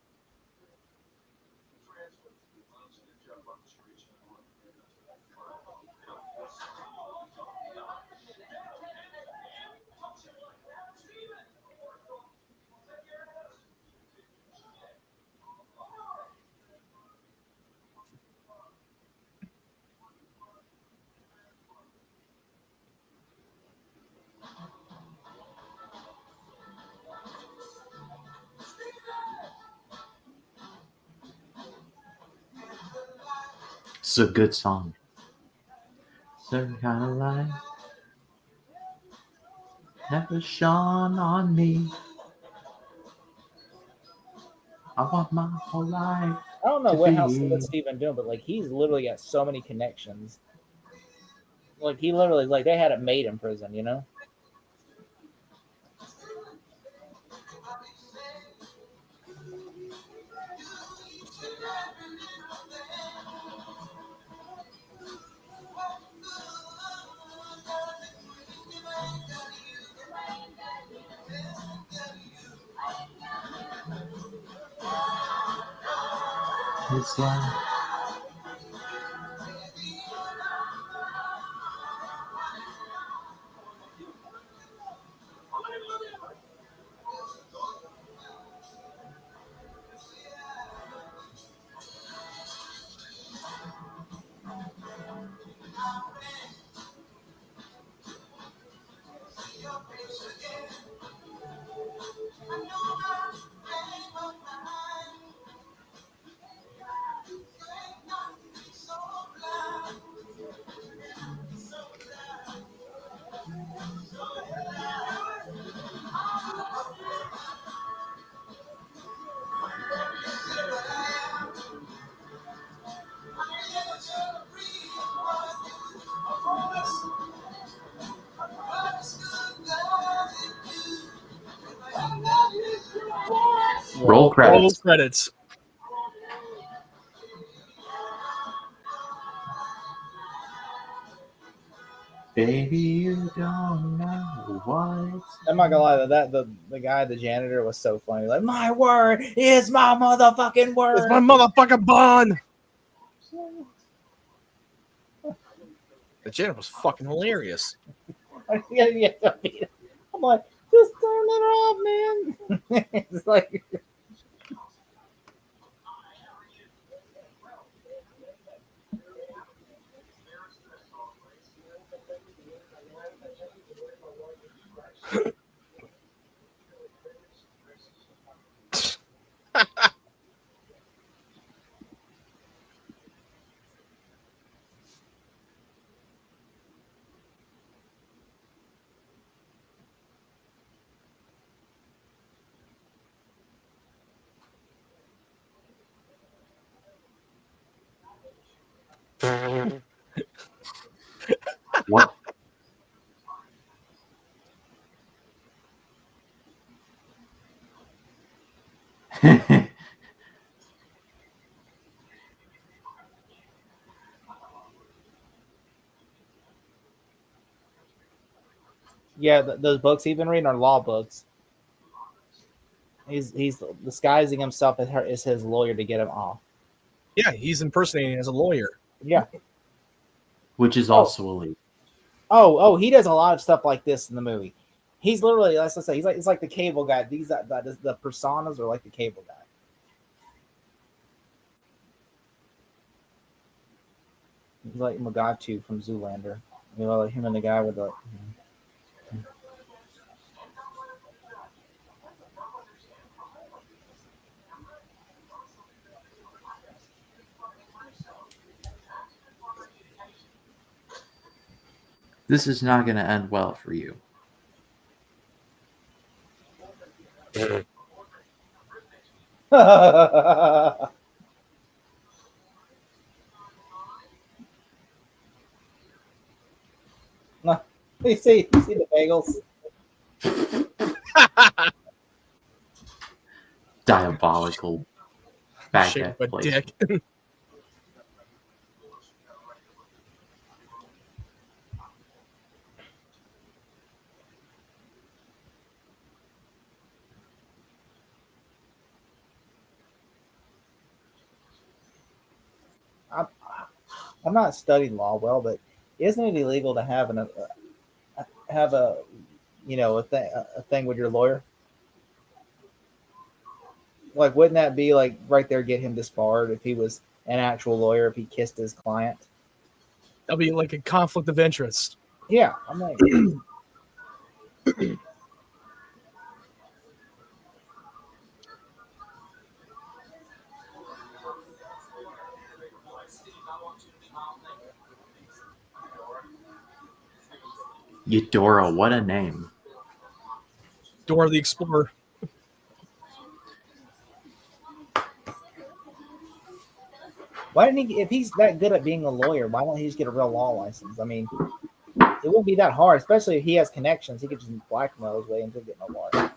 It's a good song. Certain kind of light never shone on me. I want my whole life. I don't know to what be- what's Steven doing, but like he's literally got so many connections. Like he literally like they had it made in prison, you know. It's like Roll Roll credits. credits. Baby, you don't know what. I'm not gonna lie, the guy, the janitor, was so funny. Like, my word is my motherfucking word. It's my motherfucking bond. The janitor was fucking hilarious. Yeah, I'm like, just turn it off, man. It's like, What? yeah, those books he's been reading are law books. He's disguising himself as his lawyer to get him off. Yeah, he's impersonating as a lawyer. Yeah. Which is also illegal. Oh, he does a lot of stuff like this in the movie. He's literally, let's say, it's like the cable guy. The personas are like the cable guy. He's like Mugatu from Zoolander. You know, like him and the guy with the. This is not going to end well for you. No, you see the bagels. Diabolical Shape baguette of a place. dick. I'm not studied law well, but isn't it illegal to have a a thing with your lawyer? Like, wouldn't that be like right there get him disbarred if he was an actual lawyer, if he kissed his client? That'll be like a conflict of interest. Yeah, I'm like, Eudora, what a name. Dora the Explorer. why didn't he? If he's that good at being a lawyer, why don't he just get a real law license? I mean, it wouldn't be that hard, especially if he has connections. He could just blackmail his way into getting a lawyer.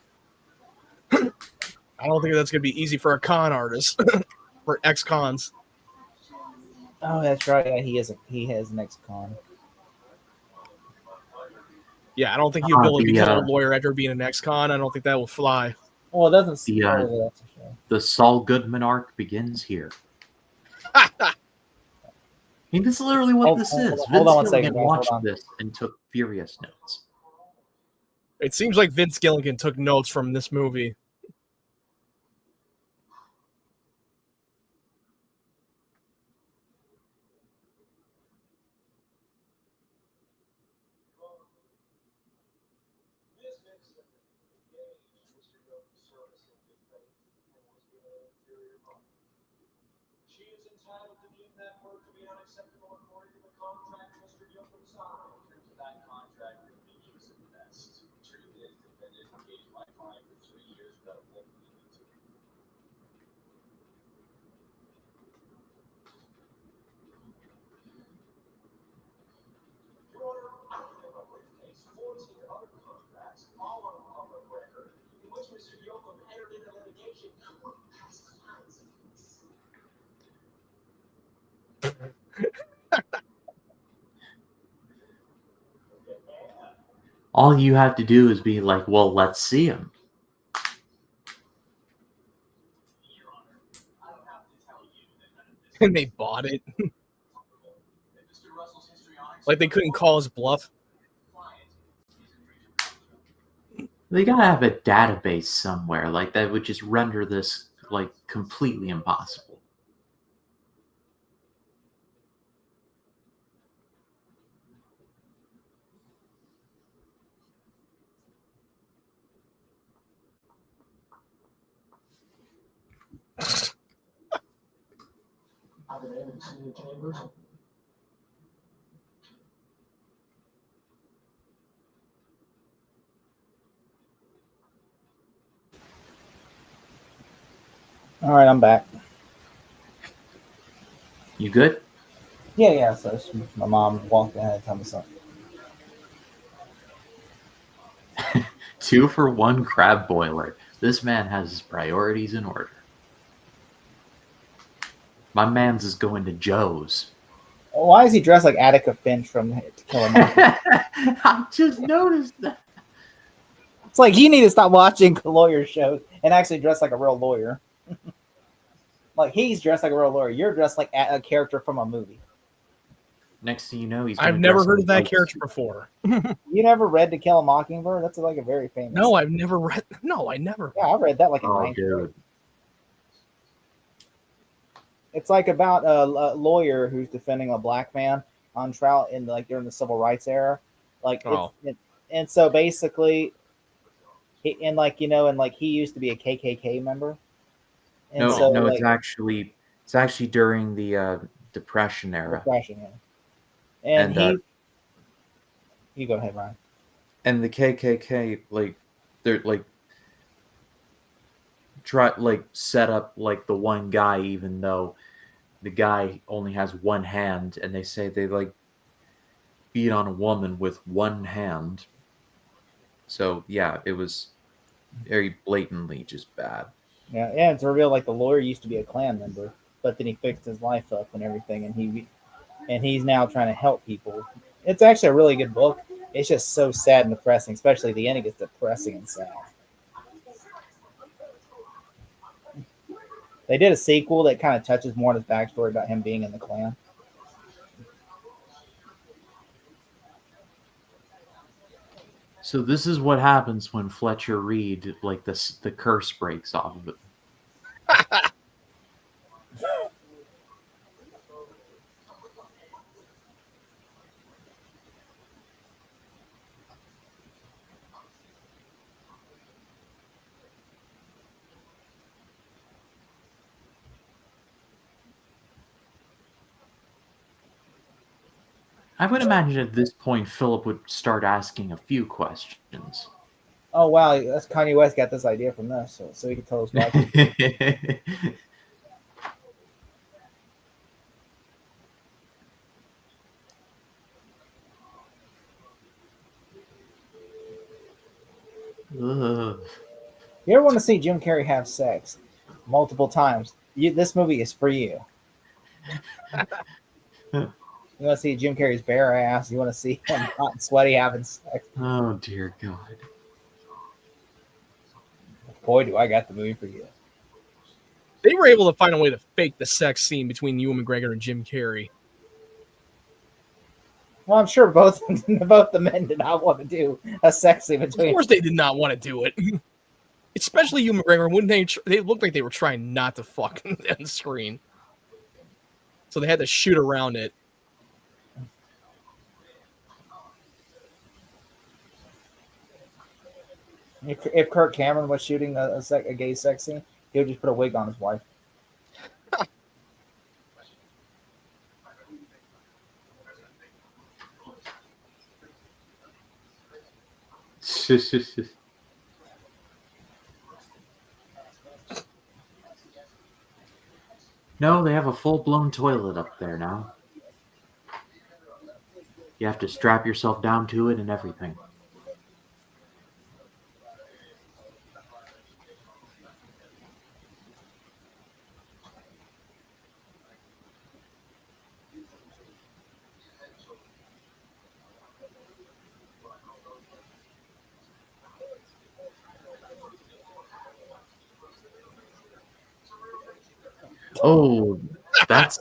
I don't think that's going to be easy for a con artist, for ex-cons. Oh, that's right. Yeah, he has an ex-con. Yeah, I don't think he'll be able to become a the lawyer after being an ex-con. I don't think that will fly. Well, it doesn't. The Saul Goodman arc begins here. I mean, this is literally what this is. Hold on one Vince second, Gilligan guys, hold watched on. this and took furious notes. It seems like Vince Gilligan took notes from this movie. She is entitled to deem that work to be unacceptable according to the contract Mr. Yoakum signed. In terms of that contract, it would be use of best. Truth is, defendant engaged my client for 3 years without looking into it. Your Honor, I have a briefcase 14 other contracts, all on public record, in which Mr. Yoakum entered into litigation All you have to do is be like, well, let's see him. Your Honor, I don't have to tell you that none of this And they bought it. that Mr. Russell's histrionics Like they couldn't call his bluff. client is in breach of contract. They gotta have a database somewhere like that would just render this like completely impossible. I've been able to see the chambers. All right, I'm back. You good? Yeah. So my mom walked in and told me something. 2 for 1 crab boiler. This man has his priorities in order. My man's is going to Joe's. Why is he dressed like Attica Finch from To Kill a Mockingbird? I just noticed that. It's like you need to stop watching lawyer shows and actually dress like a real lawyer. Like he's dressed like a real lawyer. You're dressed like a character from a movie. Next thing you know, he's. I've gonna never dress heard in of that white character suit. before. You never read To Kill a Mockingbird? That's like a very famous. No, I've never read. No, I never. Yeah, I read that like in Oh, ninth grade. dude. It's like about a lawyer who's defending a black man on trial in like during the civil rights era. Like, and so basically, he used to be a KKK member. And No, so, no, like, it's actually during the Depression era. Depression, yeah. And And, you go ahead, Ryan. And the KKK, like, they're like set up like the one guy, even though the guy only has one hand, and they say they like beat on a woman with one hand. So yeah, it was very blatantly just bad. Yeah, it's revealed like the lawyer used to be a Klan member, but then he fixed his life up and everything, and he's now trying to help people. It's actually a really good book. It's just so sad and depressing, especially the ending is depressing and sad. They did a sequel that kind of touches more on his backstory about him being in the Klan. So this is what happens when Fletcher Reed, like the curse breaks off of it. I would imagine at this point Philip would start asking a few questions. Oh wow, that's Kanye West got this idea from this, so he could tell us why. Ugh. You ever want to see Jim Carrey have sex multiple times? This movie is for you. You want to see Jim Carrey's bare ass? You want to see him hot and sweaty having sex? Oh dear God. Boy, do I got the movie for you. They were able to find a way to fake the sex scene between Ewan McGregor and Jim Carrey. Well, I'm sure both the men did not want to do a sex scene Of between. course, they did not want to do it. Especially Ewan McGregor. Wouldn't they? They looked like they were trying not to fuck on the screen, so they had to shoot around it. If Kirk Cameron was shooting a gay sex scene, he would just put a wig on his wife. No, they have a full-blown toilet up there now. You have to strap yourself down to it and everything. Oh, that's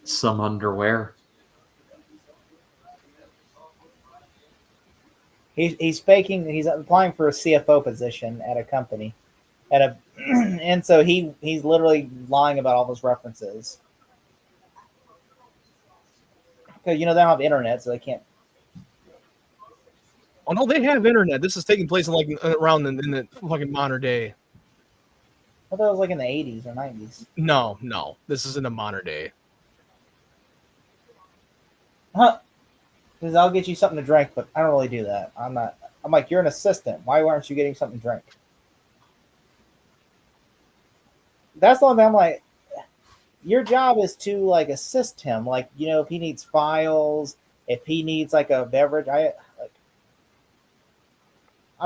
some underwear. He's faking. He's applying for a CFO position at a company, and so he's literally lying about all those references. Because they don't have internet, so they can't. Oh no, they have internet. This is taking place in around in the fucking modern day. I thought it was like in the 80s or 90s. No, this is in the modern day. Huh? Because I'll get you something to drink, but I don't really do that. I'm not. I'm like, you're an assistant. Why aren't you getting something to drink? That's the one thing I'm like, your job is to like assist him. Like, if he needs files, if he needs like a beverage, I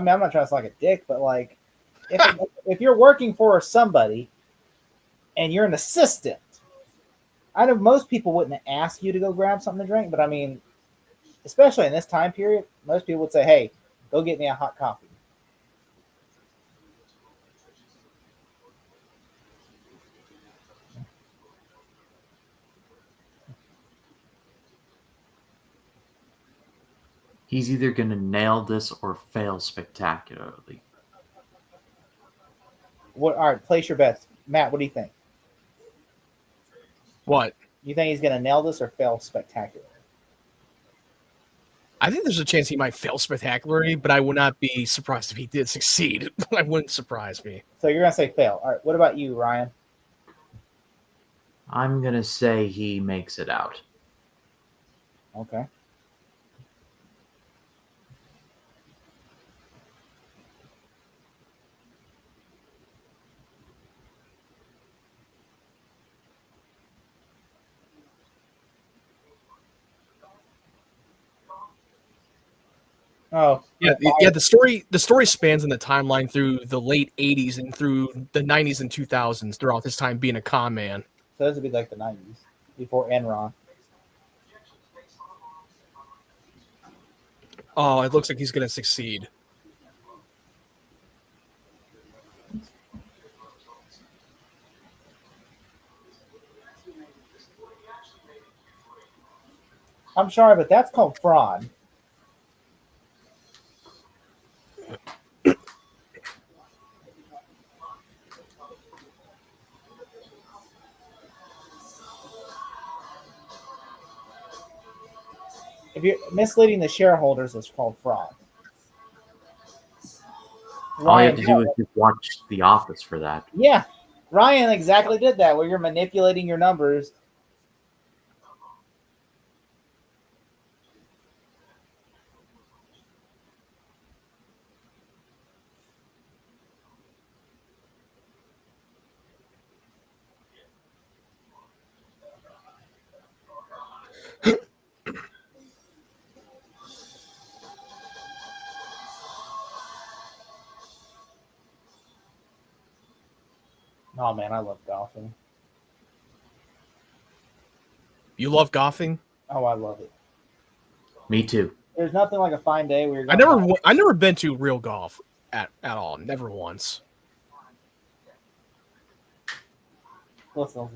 mean, I'm not trying to sound like a dick, but like, if you're working for somebody and you're an assistant, I know most people wouldn't ask you to go grab something to drink, but I mean, especially in this time period, most people would say, "Hey, go get me a hot coffee." He's either going to nail this or fail spectacularly. All right, place your bets, Matt. What do you think? What? You think he's going to nail this or fail spectacularly? I think there's a chance he might fail spectacularly, but I would not be surprised if he did succeed. That wouldn't surprise me. So you're going to say fail. All right. What about you, Ryan? I'm going to say he makes it out. Okay. Oh yeah. The story spans in the timeline through the late '80s and through the '90s and 2000s. Throughout this time, being a con man. So this would be like the 90s before Enron. Oh, it looks like he's going to succeed. I'm sorry, but that's called fraud. If you're misleading the shareholders, it's called fraud. All you have to do is just watch The Office for that. Yeah. Ryan exactly did that, where you're manipulating your numbers. Oh man, I love golfing. You love golfing? Oh, I love it. Me too. There's nothing like a fine day where you're going. I never been to real golf at all. Never once. Listen.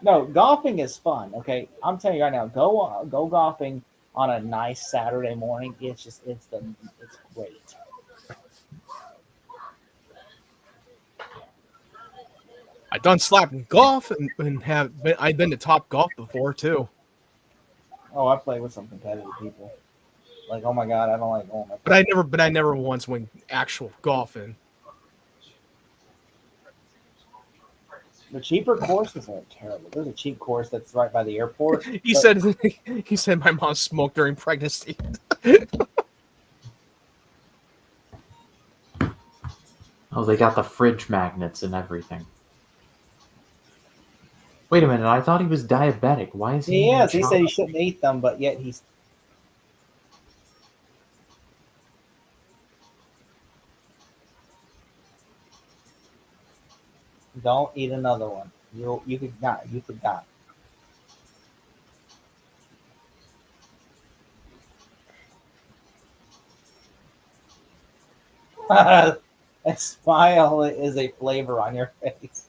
No, golfing is fun. Okay, I'm telling you right now, go golfing on a nice Saturday morning. It's great. I've done slapping golf I've been to Top Golf before too. Oh, I play with some competitive people. Like, oh my god, I don't like going. But I never once went actual golfing. The cheaper courses are terrible. There's a cheap course that's right by the airport. He said my mom smoked during pregnancy. Oh, they got the fridge magnets and everything. Wait a minute, I thought he was diabetic. Why is he? He is. He said he shouldn't eat them, but yet he's. Don't eat another one. You could die. You could die. A smile is a flavor on your face.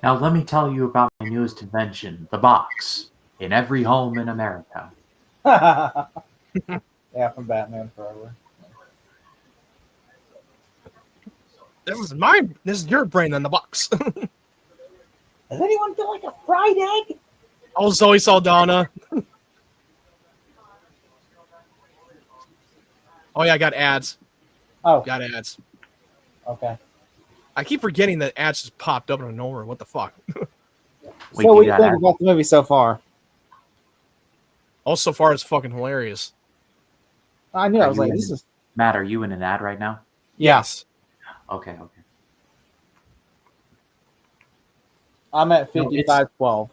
Now, let me tell you about my newest invention, the box, in every home in America. Yeah, from Batman Forever. This is your brain in the box. Does anyone feel like a fried egg? Oh, Zoe Saldana. Oh yeah, I got ads. Oh, Got ads. okay. I keep forgetting that ads just popped up out of nowhere. What the fuck? Wait, So what do you you got think ad- about the movie so far? Oh, so far it's fucking hilarious. I knew. I Are was you like, in- this is Matt, are you in an ad right now? Yes. Okay. I'm at No, 55-12.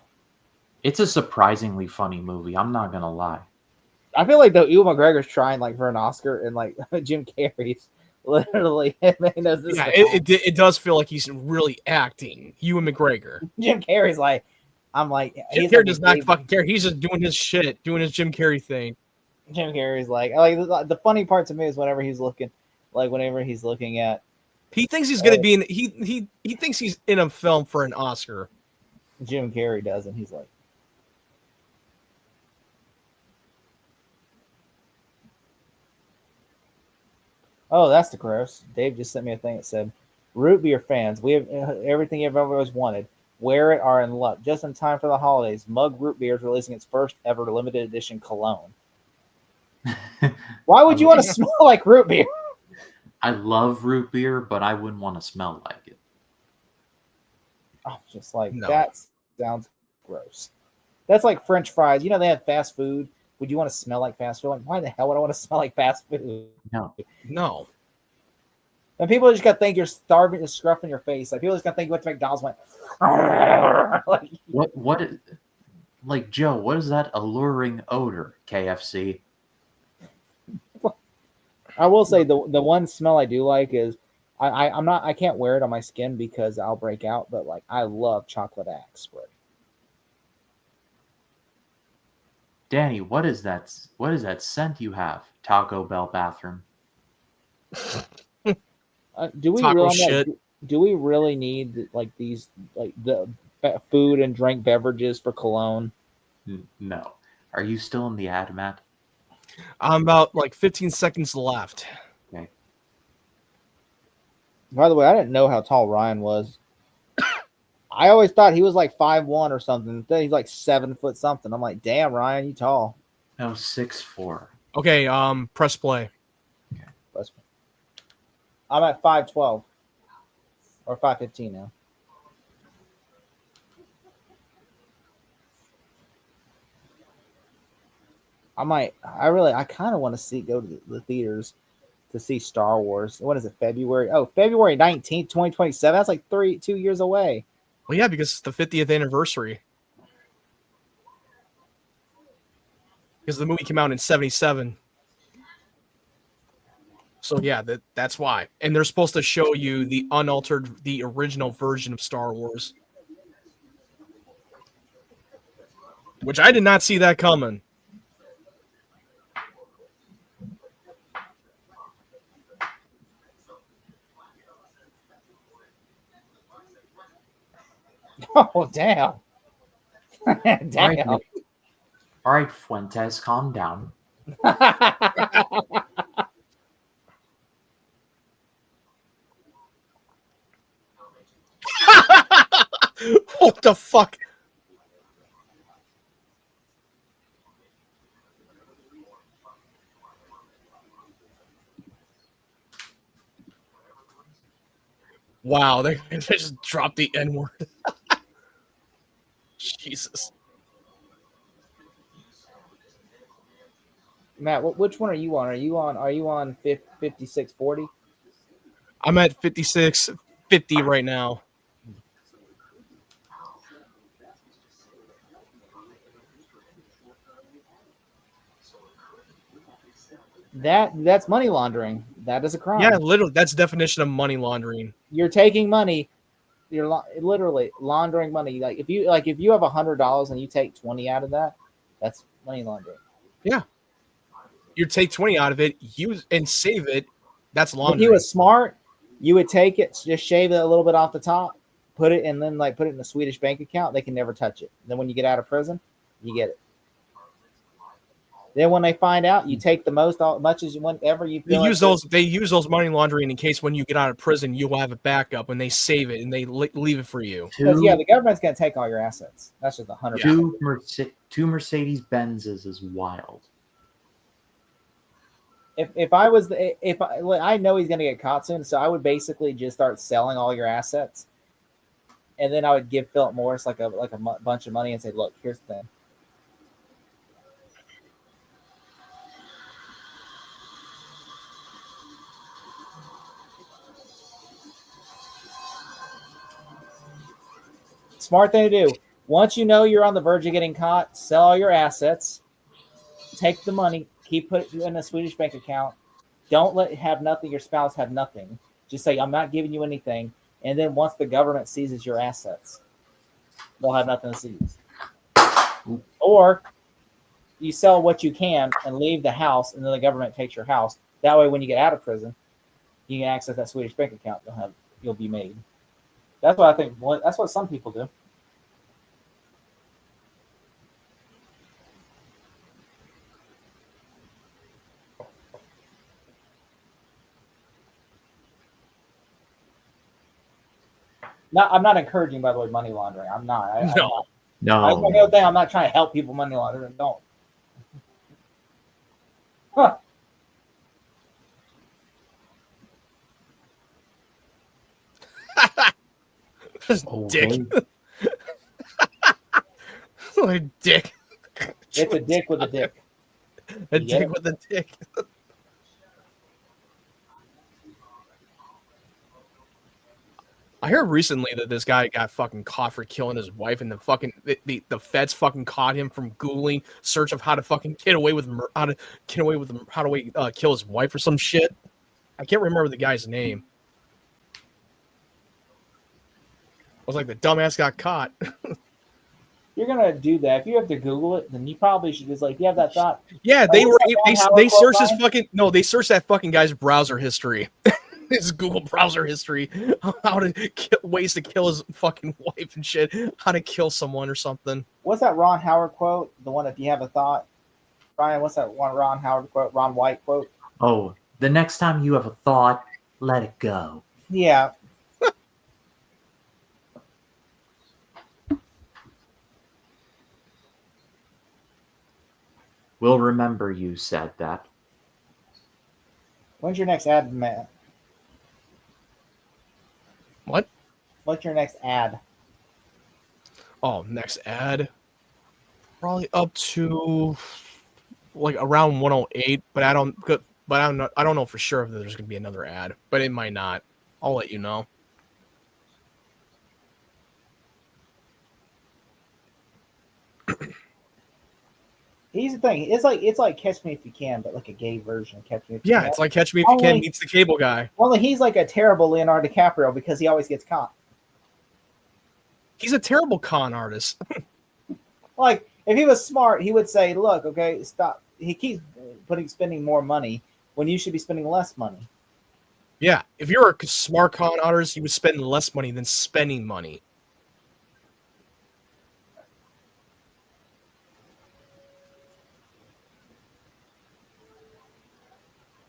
It's a surprisingly funny movie. I'm not gonna lie. I feel like though Ewan McGregor's trying like for an Oscar and like Jim Carrey's literally knows this. Yeah, it does feel like he's really acting. Ewan McGregor. Jim Carrey's like, I'm like, Jim he's Carrey like does not fucking care. He's just doing his shit, doing his Jim Carrey thing. Jim Carrey's like the funny part to me is whenever he's looking at He thinks he's gonna be in. He thinks he's in a film for an Oscar. Jim Carrey does, and he's like, oh, that's the gross. Dave just sent me a thing that said, root beer fans, we have everything you've ever always wanted. Wear it, are in luck. Just in time for the holidays, Mug Root Beer is releasing its first ever limited edition cologne. Why would you want to smell like root beer? I love root beer, but I wouldn't want to smell like it. Oh, just like No. that sounds gross. That's like French fries. You know they have fast food. Would you want to smell like fast food? Like, why the hell would I want to smell like fast food? No. And people just gotta think you're starving, you're scruffing your face. Like people just gotta think you went to McDonald's, went like, Like Joe, what is that alluring odor? KFC. I will say the one smell I do like is I can't wear it on my skin because I'll break out, but like I love chocolate axe spray. Danny, what is that? What is that scent you have? Taco Bell bathroom. Do we Taco really shit. do we really need like these like the food and drink beverages for cologne? No. Are you still in the ad, Matt? I'm about like 15 seconds left. Okay. By the way, I didn't know how tall Ryan was. I always thought he was like 5'1" or something. Then he's like 7 foot something. I'm like, damn, Ryan, you tall. No, 6'4". Okay, press play. I'm at 5'12" or 5'15" now. I kind of want to go to the theaters to see Star Wars. What is it, February? Oh, February 19th, 2027. That's like 2 years away. Well, yeah, because it's the 50th anniversary. Because the movie came out in 77. So yeah, that's why. And they're supposed to show you the unaltered, the original version of Star Wars. Which I did not see that coming. Oh, damn. Damn. All right, Fuentes, calm down. What the fuck? Wow, they just dropped the N word. Jesus. Matt, which one are you on? Are you on 5640? I'm at 56.50 right now. That's money laundering. That is a crime. Yeah, literally, that's definition of money laundering. You're taking money. You're literally laundering money. Like if you have $100 and you take 20 out of that, that's money laundering. Yeah. You take 20 out of it, use and save it. That's If laundering. he was smart, you would take it, just shave it a little bit off the top, put it, and then put it in a Swedish bank account. They can never touch it. Then when you get out of prison, you get it. Then when they find out, you take the much as you whenever you They feel use like those. They use those money laundering in case when you get out of prison, you will have a backup, and they save it and they leave it for you. because the government's gonna take all your assets. That's just 100. Two Mercedes Benzes is wild. If I know he's gonna get caught soon, so I would basically just start selling all your assets, and then I would give Philip Morris like a bunch of money and say, look, here's the thing. Smart thing to do. Once you know you're on the verge of getting caught, sell all your assets, take the money, keep it in a Swedish bank account. Don't have nothing. Your spouse have nothing. Just say, I'm not giving you anything. And then once the government seizes your assets, they'll have nothing to seize. Or you sell what you can and leave the house, and then the government takes your house. That way, when you get out of prison, you can access that Swedish bank account. You'll be made. That's what I think. That's what some people do. No, I'm not encouraging, by the way, money laundering. I'm not. I'm not trying to help people money launder. Don't. Huh. Dick. Like dick. It's a dick with a dick. A dick with a dick. I heard recently that this guy got fucking caught for killing his wife, and the feds fucking caught him from Googling search of how to fucking kill his wife or some shit. I can't remember the guy's name. I was like, the dumbass got caught. You're gonna do that. If you have to Google it, then you probably should just you have that thought. Yeah, they searched his fucking they searched that fucking guy's browser history. His Google browser history, how to ways to kill his fucking wife and shit, how to kill someone or something. What's that Ron Howard quote? The one, if you have a thought, Brian. What's that one Ron Howard quote? Ron White quote? Oh, the next time you have a thought, let it go. Yeah. We'll remember you said that. When's your next ad, Matt? What? What's your next ad? Oh, next ad. Probably up to like around 108, but I don't know for sure if there's gonna be another ad, but it might not. I'll let you know. Here's the thing. It's like Catch Me If You Can, but like a gay version of Catch Me If You Can. Yeah, it's like Catch Me If You Can meets the cable guy. Only he's like a terrible Leonardo DiCaprio because he always gets caught. He's a terrible con artist. Like, if he was smart, he would say, look, okay, stop. He keeps spending more money when you should be spending less money. Yeah, if you're a smart con artist, you would spend less money than spending money.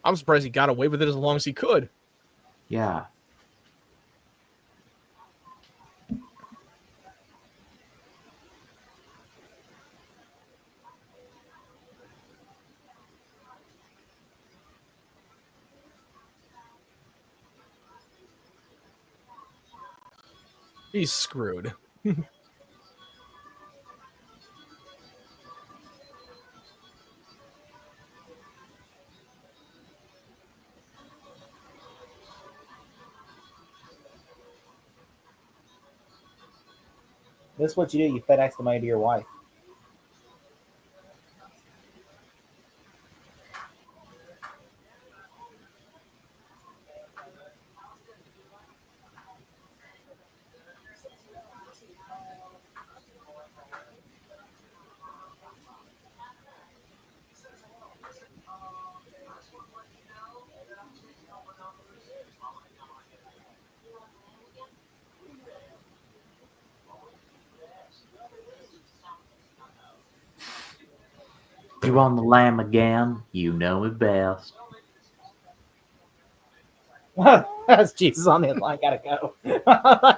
I'm surprised he got away with it as long as he could. Yeah. He's screwed. This is what you do. You FedEx the money to your wife. You on the lam again? You know it best. That's Jesus on the end line. Gotta go.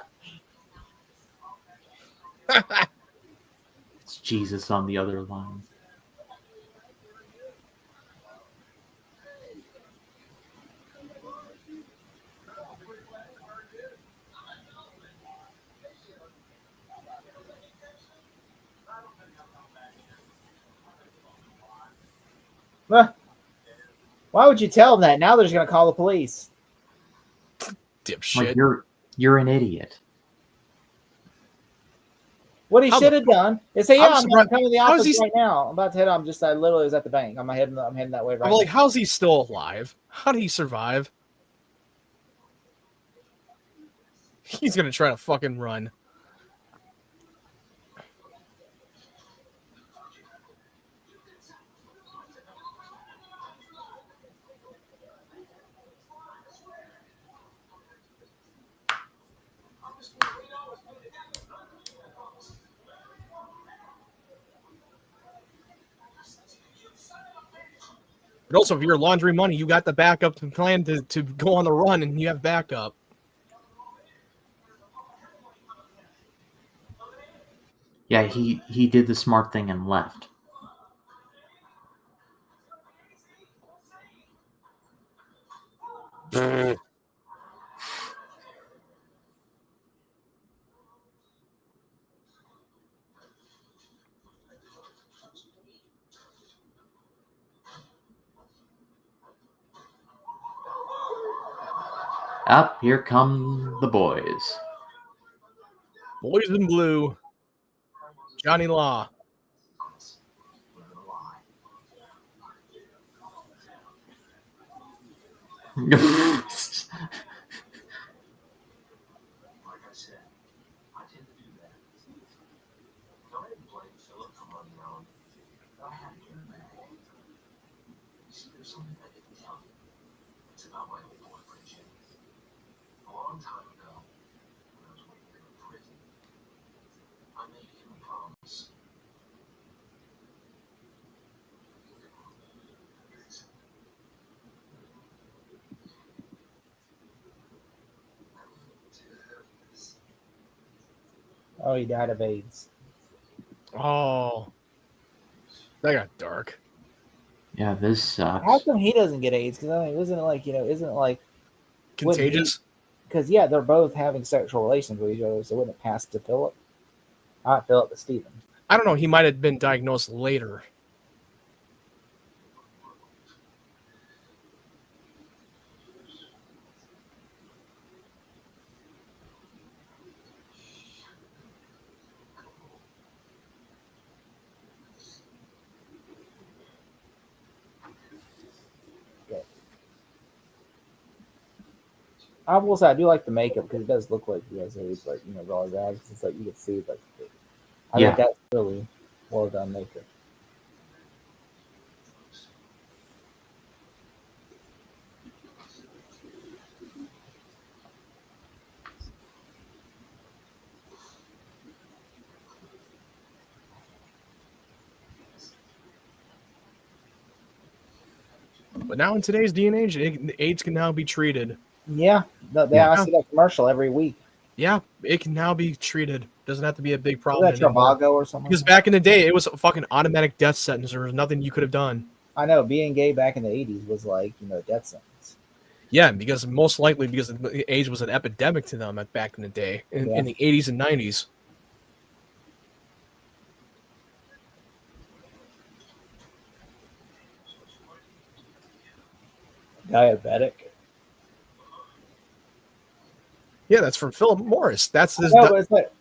It's Jesus on the other line. Why would you tell them that? Now they're just gonna call the police. Dipshit. Like you're an idiot. What he How should the have done is say, "Yeah, I'm surprised- coming to the how is office he- right now. I'm about to head. I literally was at the bank. I'm heading that way right I'm like, now." how's he still alive? How did he survive? He's gonna try to fucking run. But also, if you're laundry money, you got the backup plan to go on the run, and you have backup. Yeah, he did the smart thing and left. Up, here come the boys. Boys in blue. Johnny Law. Like I said, I tend to do that. I didn't blame Philip for running around. I had to get him back. You see, there's something I didn't tell you. It's about my old boyfriend, Jimmy. A long time ago, when I was waiting for in prison, I made him a promise. Oh, he died of AIDS. Oh, that got dark. Yeah, this sucks. How come he doesn't get AIDS? Because I mean, isn't it like Contagious. because yeah, they're both having sexual relations with each other, so wouldn't it pass to Philip? Not Philip, but Stephen. I don't know. He might have been diagnosed later. I will say I do like the makeup because it does look like he has AIDS, like really bad. It's like you can see, like I Yeah. think that's really well done makeup. But now in today's day and age, AIDS can now be treated. Yeah, I see that commercial every week. Yeah, it can now be treated. Doesn't have to be a big Is problem that anymore. Travago or something? Because back in the day, it was a fucking automatic death sentence. There was nothing you could have done. I know being gay back in the 80s was like death sentence. Yeah, because most likely because AIDS was an epidemic to them back in the day, in the 80s and 90s. Diabetic. Yeah, that's from Philip Morris. That's this. No, it's like,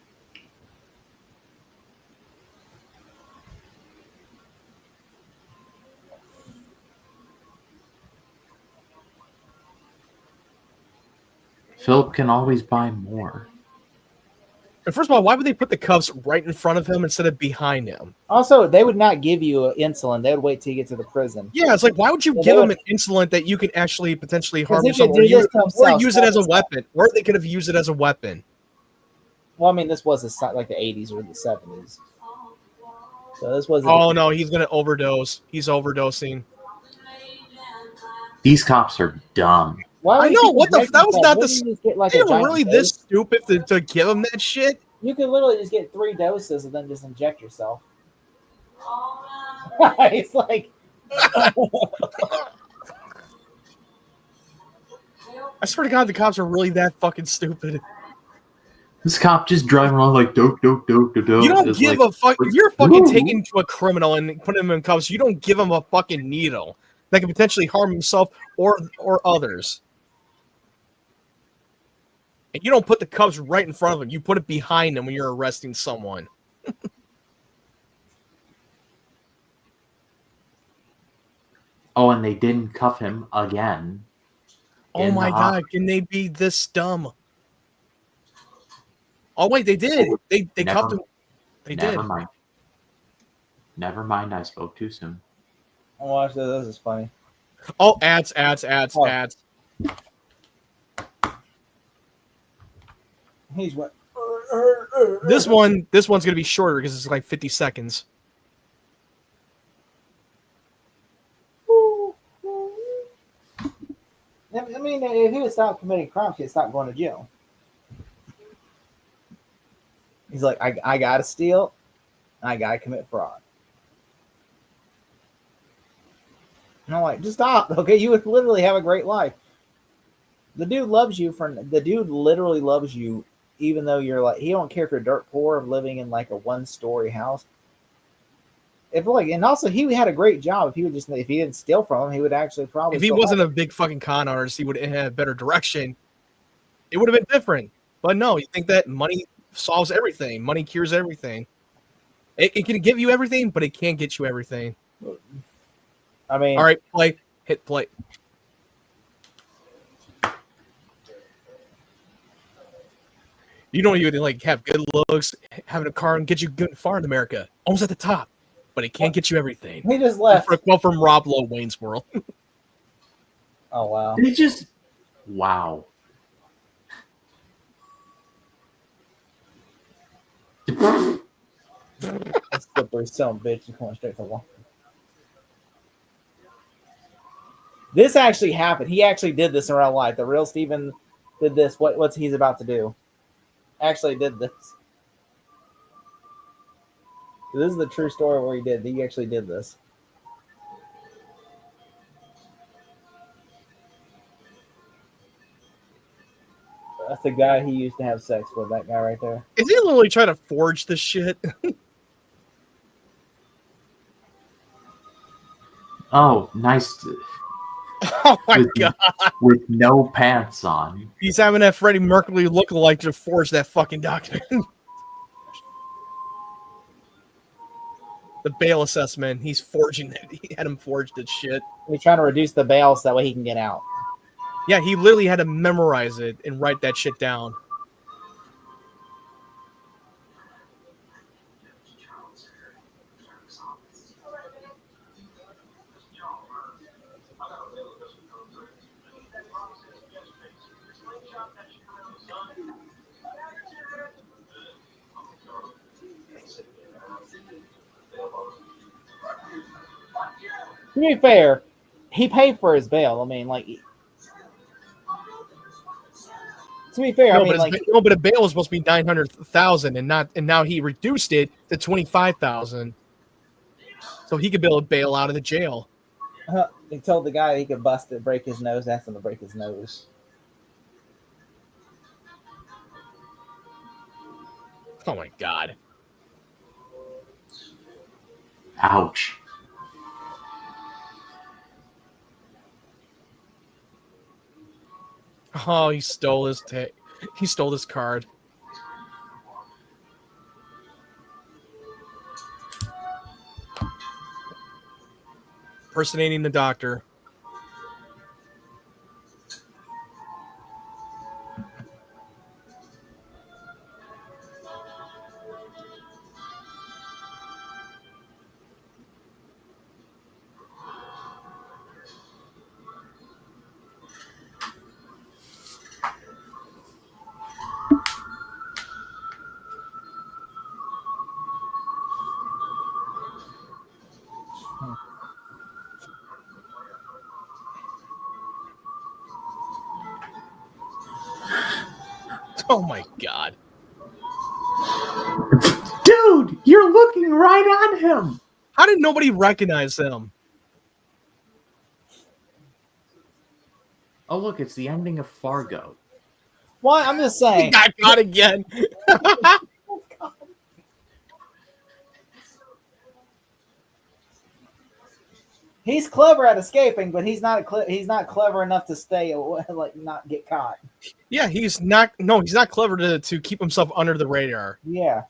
Philip can always buy more. And first of all, why would they put the cuffs right in front of him instead of behind him? also, they would not give you insulin. They would wait till you get to the prison. Yeah, it's like, why would you Well, give they him an insulin that you could actually potentially harm they yourself, could do this to or themselves, use it as a stop weapon, or they could have used it as a weapon? Well, I mean, this was like the 80s or the 70s. So this was. Oh no, he's gonna overdose. He's overdosing. These cops are dumb. Why would I know, you what the- inject that was yourself? not Wouldn't the- you just get, like, They a were giant really dose? this stupid to give him that shit? You could literally just get 3 doses and then just inject yourself. It's like. I swear to God, the cops are really that fucking stupid. This cop just driving around like dope, dope, dope, dope, dope. You don't It's give like, a fuck. If you're fucking Ooh. taking to a criminal and putting him in cuffs, you don't give him a fucking needle that can potentially harm himself or others. And you don't put the cuffs right in front of him. You put it behind him when you're arresting someone. Oh, and they didn't cuff him again. Oh in my the God, hospital. can they be this dumb? Oh wait, they did. They Never- cuffed him. They did. Never mind. Never mind. I spoke too soon. I watched this. This is funny. Oh, ads. Oh. He's what? This one's gonna be shorter because it's like 50 seconds. I mean, if he would stop committing crimes, he'd stop going to jail. He's like, I gotta steal, I gotta commit fraud. And I'm like, just stop, okay? You would literally have a great life. The dude loves you the dude literally loves you, even though you're like, he don't care if you're dirt poor, living in like a 1-story house. And also he had a great job. If he didn't steal from him, he would actually probably. If he wasn't a big fucking con artist, he would have better direction. It would have been different. But no, you think that money solves everything. Money cures everything. It can give you everything, but it can't get you everything. I mean, All right, hit play. You don't even like have good looks, having a car and get you good far in America, almost at the top, but it can't get you everything. he just left. Well, from Rob Lowe, Wayne's World. Oh wow. They just wow. That's slippery son of a bitch. You're going straight to one. This actually happened. He actually did this in real life. The real Steven did this. What's he's about to do? Actually did this. This is the true story where he actually did this. That's the guy he used to have sex with. That guy right there. Is he literally trying to forge this shit? Oh, nice. Oh my With- God. With no pants on. He's having that Freddie Mercury lookalike to forge that fucking document. The bail assessment. He's forging it. He had him forge this shit. He's trying to reduce the bail so that way he can get out. Yeah, he literally had to memorize it and write that shit down. To be fair, he paid for his bail. I mean, like, to be fair, But a bail was supposed to be 900,000, and now he reduced it to 25,000, so he could be able to bail out of the jail. He told the guy he could bust it, break his nose, asked him to break his nose. Oh my god. Ouch. Oh, he stole his he stole his card. Impersonating the doctor. Oh my god. Dude, you're looking right at him. How did nobody recognize him? Oh, look, it's the ending of Fargo. Why? I'm just He saying. got caught again. He's clever at escaping, but he's not clever enough to stay like not get caught. Yeah, he's not. No, he's not clever to keep himself under the radar. Yeah.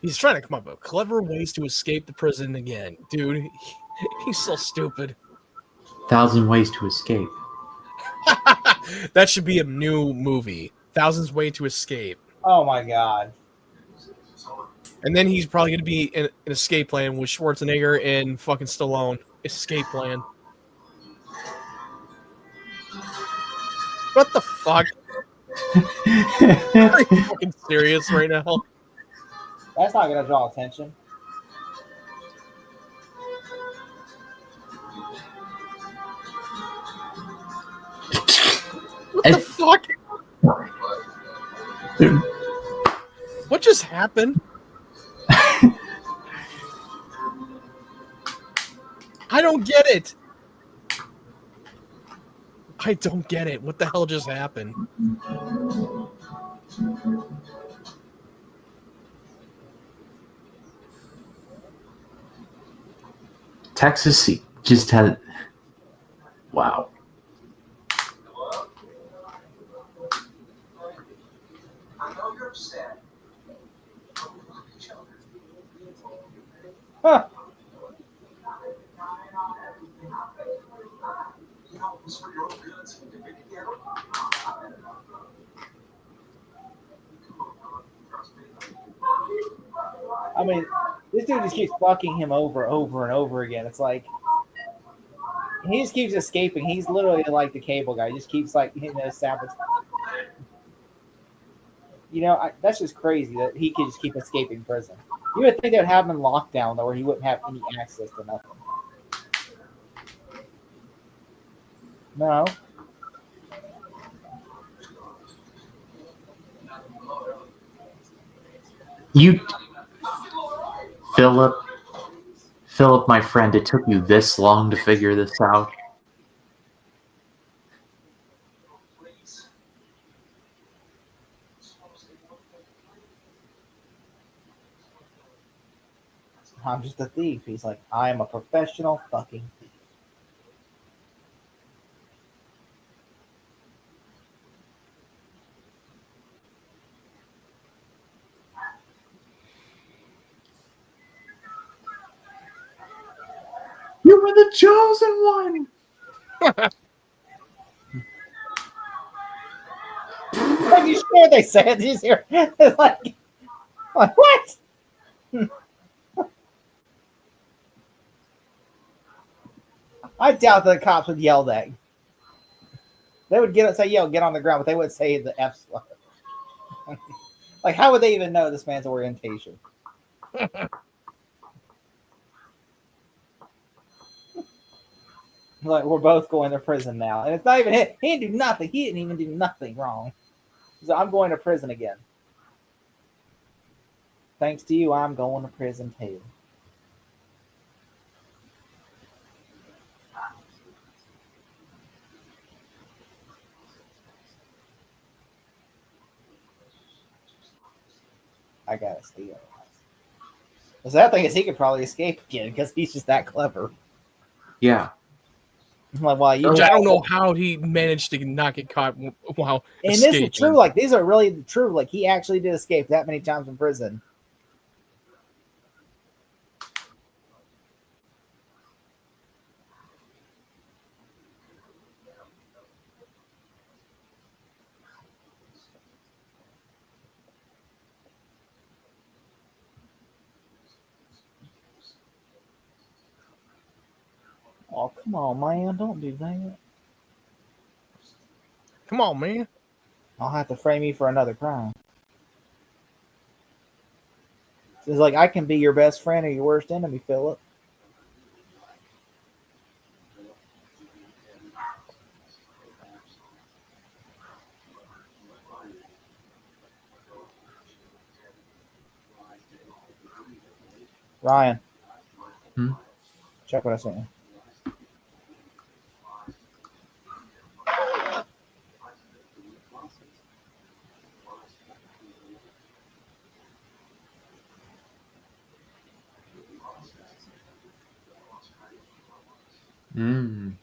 He's trying to come up with clever ways to escape the prison again, dude. He's so stupid. 1,000 Ways to Escape. That should be a new movie. Thousands Way to Escape. Oh my god. And then he's probably going to be in an escape plan with Schwarzenegger and fucking Stallone. Escape plan. What the fuck? Are you fucking serious right now? That's not gonna draw attention. What the fuck? What just happened? I don't get it. I don't get it. What the hell just happened? Texas just had. Wow. I know you're upset. But we love each other. Huh. You know, it's for your own good, so you can make it get I mean, this dude just keeps fucking him over and over again. It's like he just keeps escaping. He's literally like the cable guy. He just keeps like sabotaging. You know, that's just crazy that he could just keep escaping prison. You would think they'd have him in lockdown though, where he wouldn't have any access to nothing. No. You, Philip, my friend, it took you this long to figure this out. I'm just a thief. He's like, I am a professional fucking thief. You were the chosen one. Are you sure they said these here? It's like what? I doubt that the cops would yell that. They would get on the ground, but they wouldn't say the F slur. Like, how would they even know this man's orientation? Like we're both going to prison now, and it's not even him. He didn't do nothing. He didn't even do nothing wrong. So I'm going to prison again. Thanks to you, I'm going to prison too. I gotta steal. The sad thing is he could probably escape again because he's just that clever. Yeah. Like, well, you Which I know, don't know how he managed to not get caught while and escaping. this is true. Like these are really true. Like he actually did escape that many times from prison. Oh, come on, man. Don't do that. Come on, man. I'll have to frame you for another crime. So it's like I can be your best friend or your worst enemy, Philip. Ryan. Hmm? Check what I sent you. Mm.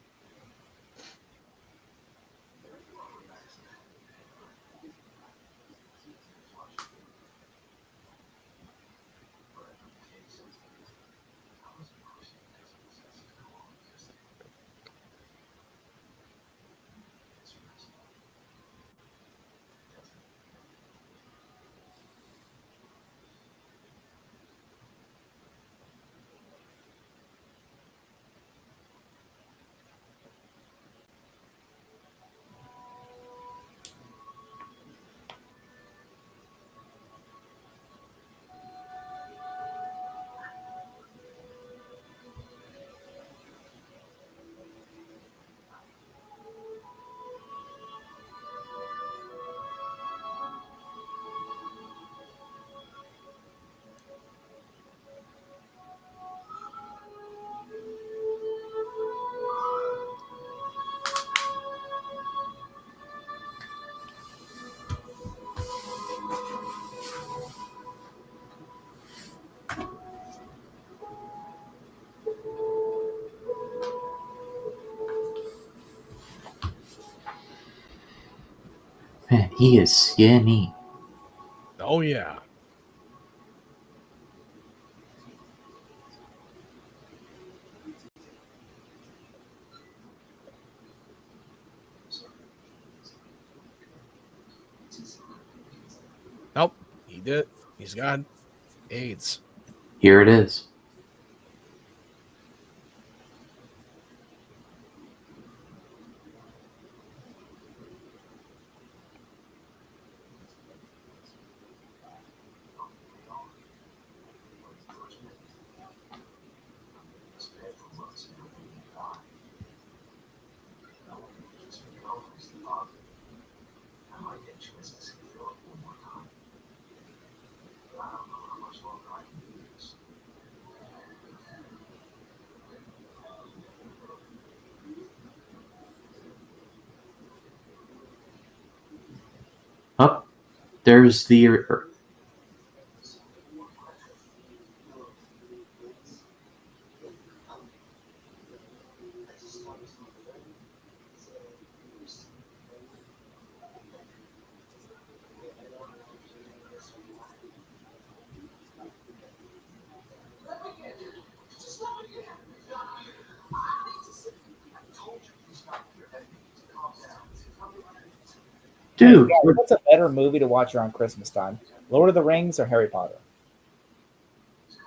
Man, he is skinny. Oh yeah. Nope. He did. He's got AIDS. Here it is. Up there's the dude. Hey, guys, what's a better movie to watch around Christmas time? Lord of the Rings or Harry Potter?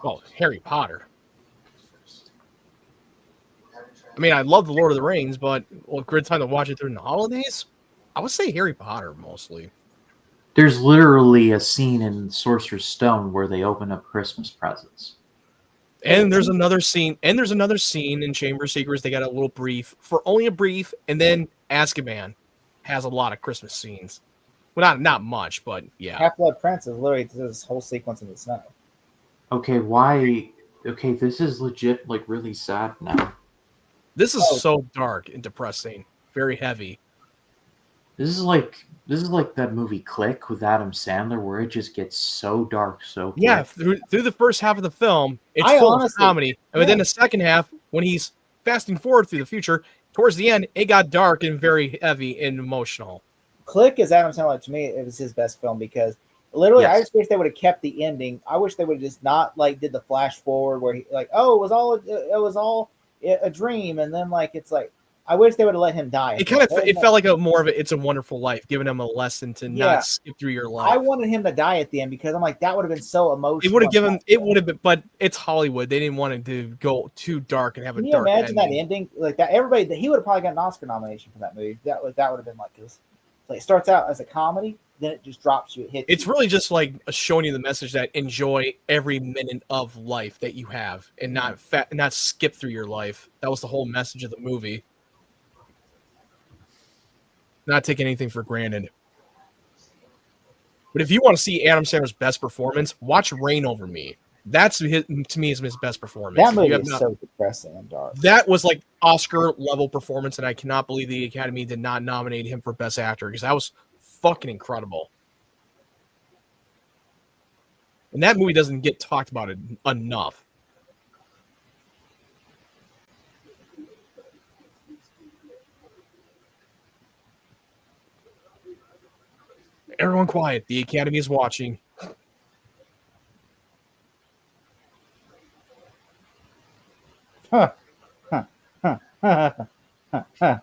Oh, Harry Potter. I mean, I love the Lord of the Rings, but good time to watch it during the holidays. I would say Harry Potter mostly. There's literally a scene in Sorcerer's Stone where they open up Christmas presents. And there's another scene. And there's another scene in Chamber of Secrets. They got a little brief for only a brief, and then Azkaban has a lot of Christmas scenes. Well, not much, but yeah. Half-Blood Prince is literally this whole sequence in the snow. Okay, why? Okay, this is legit, like, really sad now. This is so dark and depressing. Very heavy. This is like that movie Click with Adam Sandler, where it just gets so dark so quick. Yeah, through the first half of the film, it's I full honestly- of comedy. And then the second half, when he's fasting forward through the future, towards the end, it got dark and very heavy and emotional. Click is Adam Sandler. To me, it was his best film because literally, I Yes. just wish they would have kept the ending. I wish they would have just not like did the flash forward where he like, oh, it was all a dream, and then like it's like I wish they would have let him die. It kind of felt like a more of a It's a Wonderful Life, giving him a lesson to Yeah. not skip through your life. I wanted him to die at the end because I'm like that would have been so emotional. It would have given. It would have been, but it's Hollywood. They didn't want it to go too dark and have Can a you dark imagine ending. that ending like that? Everybody, he would have probably got an Oscar nomination for that movie. That would have been like this. Like it starts out as a comedy, then it just drops you. It hits. It's you. really just like showing you the message that enjoy every minute of life that you have, and not skip through your life. That was the whole message of the movie. Not take anything for granted. But if you want to see Adam Sandler's best performance, watch Reign Over Me. That's to me is his best performance. That If you movie have is not- so depressing and dark. That was like Oscar level performance, and I cannot believe the Academy did not nominate him for Best Actor because that was fucking incredible. And that movie doesn't get talked about it enough. Everyone quiet. The Academy is watching. Huh. Huh. Huh. Huh. Huh. Huh.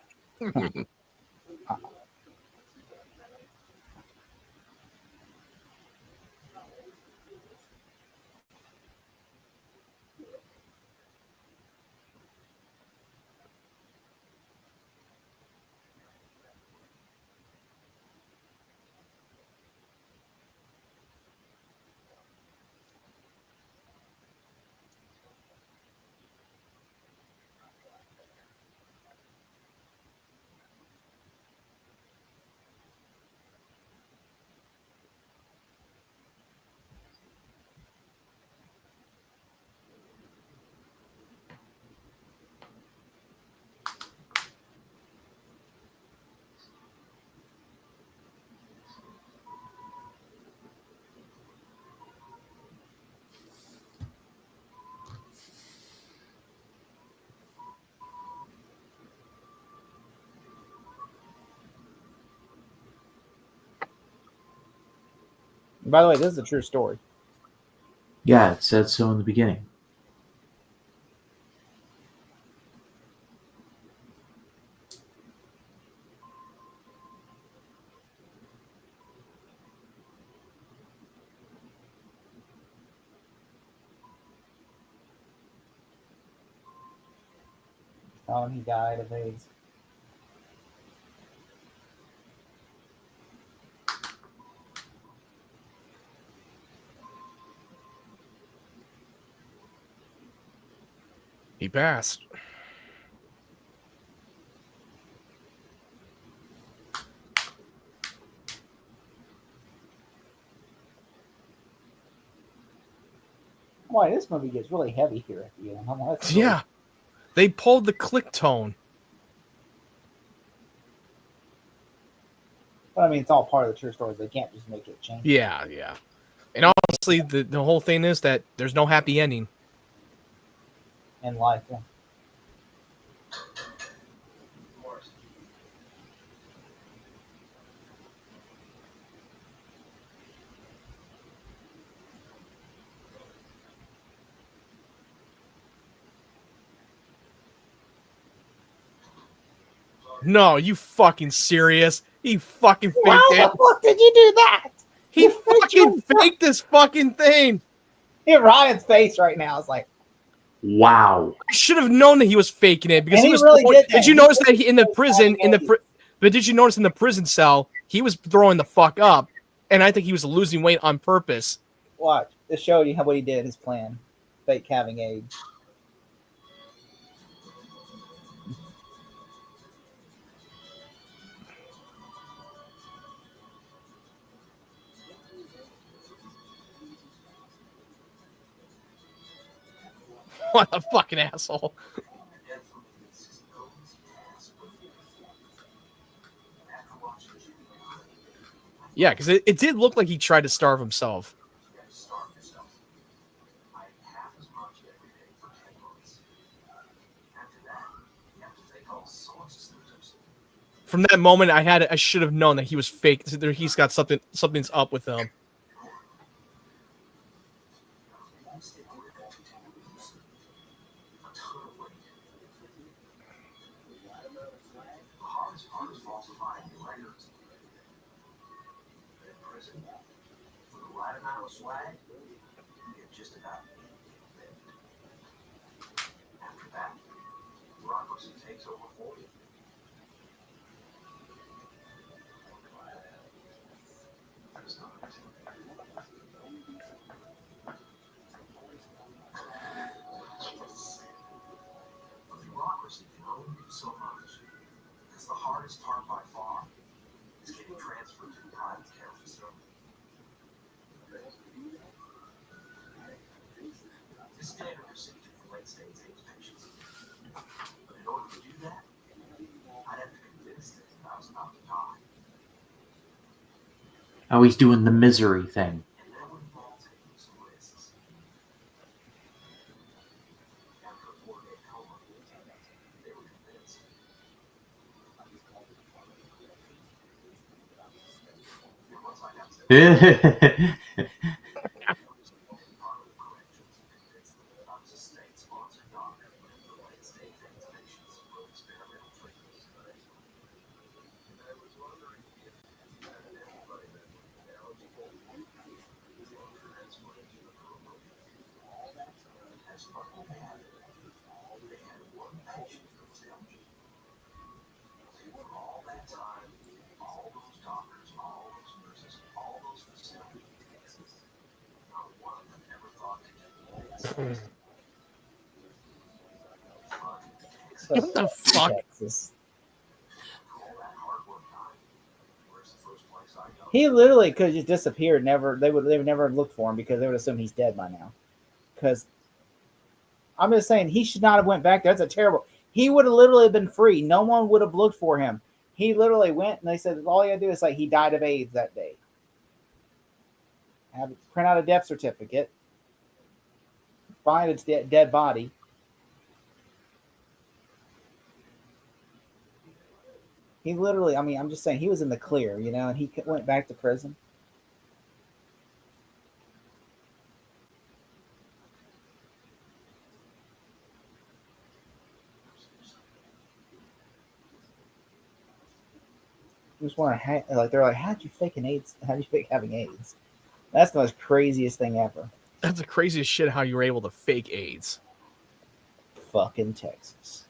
By the way, this is a true story. Yeah, it said so in the beginning. He died of AIDS. He passed. Boy, this movie gets really heavy here at the end. I'm like, that's really- Yeah. They pulled the click tone. But I mean, it's all part of the true story. They can't just make it change. Yeah, yeah. And honestly, the whole thing is that there's no happy ending. In life. Yeah. No, you fucking serious? He fucking faked How it. the fuck did you do that? He fucking faked this fucking thing. Yeah, Ryan's face right now is like, Wow. I should have known that he was faking it because And he he was. really did that. Did you He notice was that he, in the so prison fucking but did you notice in the prison cell he was throwing the fuck up, and I think he was losing weight on purpose. watch. It showed you what he did, his plan. fake having AIDS. What a fucking asshole. Yeah, because it did look like he tried to starve himself. From that moment, I should have known that he was fake. He's got something's up with him. Bureaucracy can only do so much. Because the hardest part by far is getting transferred to a private care facility. It's standard procedure for late-stage AIDS patients. But in order to do that, I'd have to convince them that I was about to die. Oh, he's doing the misery thing. And that would involve taking some risks. After a 4-day coma, they were convinced. And once I got to Department of Corrections and convinced them that I was a state-sponsored doctor for late-stage AIDS patients with experimental treatments. And I was wondering if you had anybody that would be eligible for transplantation approval. As luck would have it, they had one patient that was eligible. And for all that time, all those doctors, all those nurses, all those facilities, not one of them ever thought to get the AIDS. What the fuck? Texas. All that hard work died. Where's the first place I go? He literally could have just disappeared. They would never have looked for him because they would assume he's dead by now. Because I'm just saying he should not have went back there. That's a terrible. He would have literally been free. No one would have looked for him. He literally went and they said all he had to do is say he died of AIDS that day. Print out a death certificate. Find its dead body. He literally, I mean, I'm just saying he was in the clear, and he went back to prison. Just want to they're like, how'd you fake AIDS? How'd you fake having AIDS? That's the most craziest thing ever. That's the craziest shit how you were able to fake AIDS. Fucking Texas.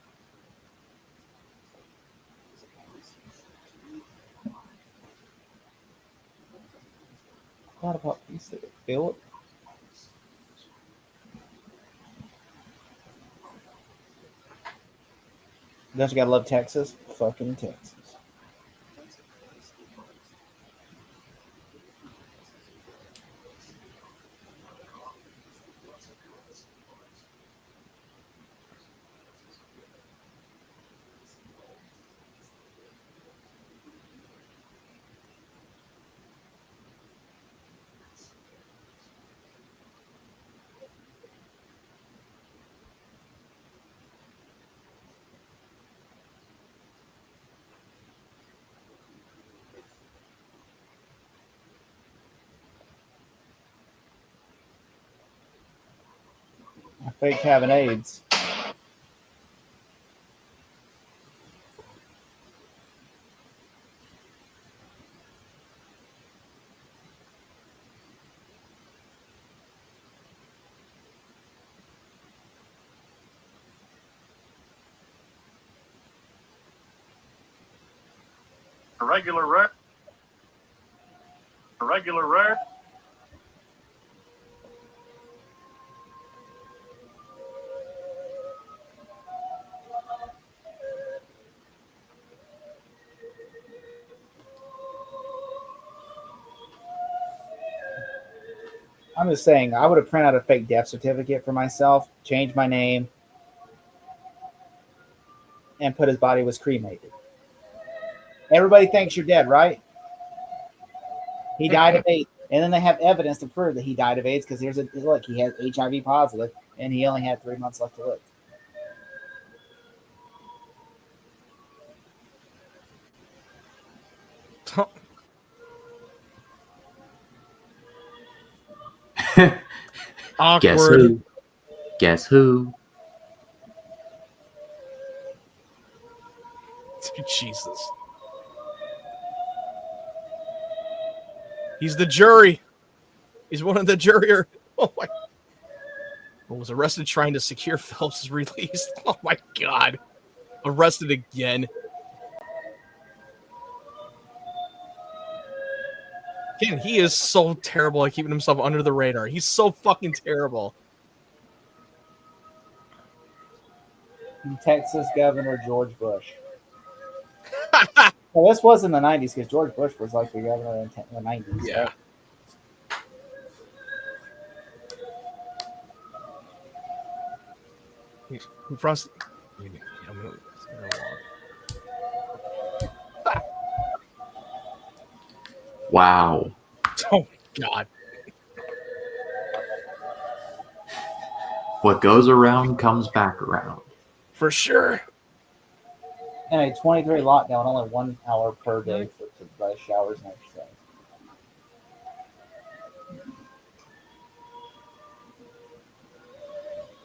What about piece of it, Philip? Don't you gotta love Texas? Fucking Texas. I fake having AIDS. Irregular rare. I'm just saying, I would have printed out a fake death certificate for myself, changed my name, and put his body was cremated. Everybody thinks you're dead, right? He died of AIDS, and then they have evidence to prove that he died of AIDS because here's a look. He had HIV positive, and he only had 3 months left to live. Guess Awkward. who? Guess who? Jesus. He's the jury. He's one of the jury. Oh my. Was arrested trying to secure Phelps' release. Oh my God. Arrested again. Again, he is so terrible at keeping himself under the radar. He's so fucking terrible. Texas Governor George Bush. Well, this was in the 90s because George Bush was like the governor in the 90s. Yeah. Who frost? Wow. Oh my God. What goes around comes back around. For sure. And a 23 lockdown, only 1 hour per day for showers and exercise.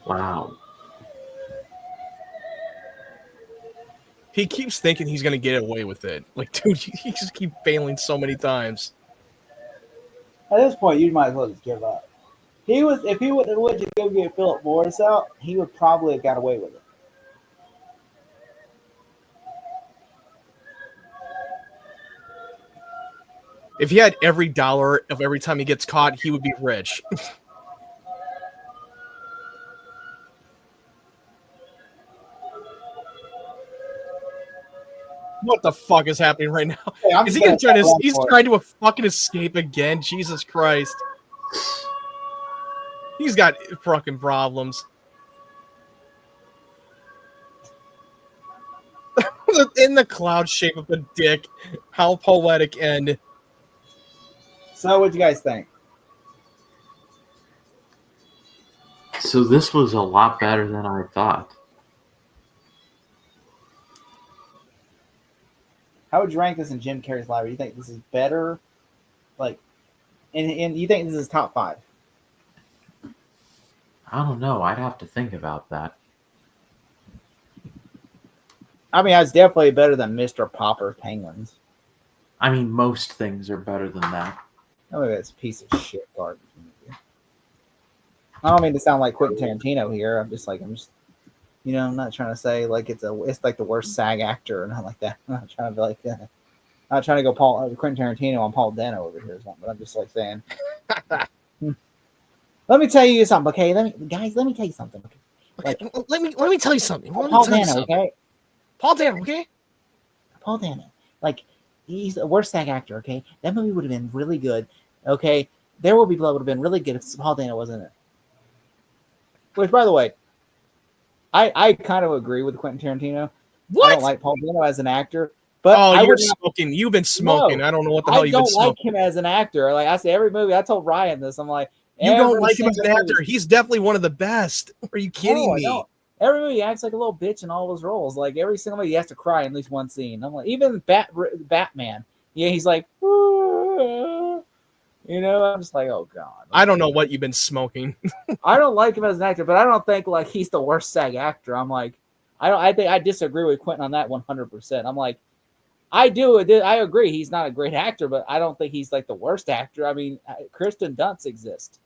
Wow. He keeps thinking he's gonna get away with it. Like, dude, he just keep failing so many times. At this point, you might as well just give up. If he would have went to go get Philip Morris out, he would probably have got away with it. If he had every dollar of every time he gets caught, he would be rich. What the fuck is happening right now? Hey, Is he gonna try to? He's trying to fucking escape again. Jesus Christ! He's got fucking problems. In the cloud shape of a dick. How poetic and. So, what do you guys think? So this was a lot better than I thought. How would you rank this in Jim Carrey's library? You think this is better? Like, and you think this is top 5? I don't know. I'd have to think about that. I mean, it's definitely better than Mr. Popper's Penguins. I mean, most things are better than that. Oh, it's a piece of shit garbage movie. I don't mean to sound like Quentin Tarantino here. I'm just, I'm not trying to say like it's like the worst SAG actor or not like that. I'm not trying to be like that. I'm not trying to go Quentin Tarantino on Paul Dano over here or something. But I'm just like saying. Let me tell you something, okay? Let me tell you something. Like, let me tell you something. Paul Dano, okay? Paul Dano, okay? Paul Dano, like he's the worst SAG actor, okay? That movie would have been really good, okay? There Will Be Blood would have been really good if Paul Dano wasn't in it. Which, by the way, I kind of agree with Quentin Tarantino. What? I don't like Paul Dano as an actor, but smoking. You've been smoking. No, I don't know what the hell you've been smoking. I don't like him as an actor. Like I say, every movie. I told Ryan this. I'm like, you don't like him as an actor. He's definitely one of the best. Are you kidding me? No. Every movie he acts like a little bitch in all of his roles. Like every single movie, he has to cry in at least one scene. I'm like, even Batman. Yeah, he's like, I'm just like, oh god. I don't know what you've been smoking. I don't like him as an actor, but I don't think like he's the worst SAG actor. I'm like, I think I disagree with Quentin on that 100%. I'm like, I agree he's not a great actor, but I don't think he's like the worst actor. I mean, Kirsten Dunst exists.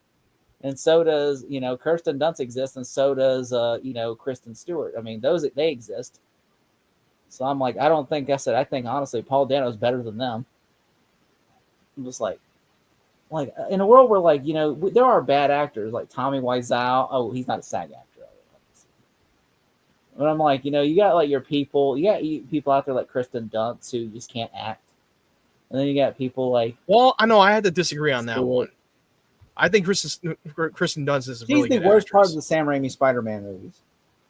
And so does, Kirsten Dunst exists, and so does, Kristen Stewart. I mean, they exist. So I'm like, I think honestly, Paul Dano is better than them. I'm just like in a world where there are bad actors like Tommy Wiseau. Oh, he's not a SAG actor. But I'm like, you got like your people, you got people out there like Kristen Dunst who just can't act. And then you got people like. Well, I know I had to disagree on that one. I think Kristen Dunst is a She's really the good worst part actress. of the Sam Raimi Spider-Man movies.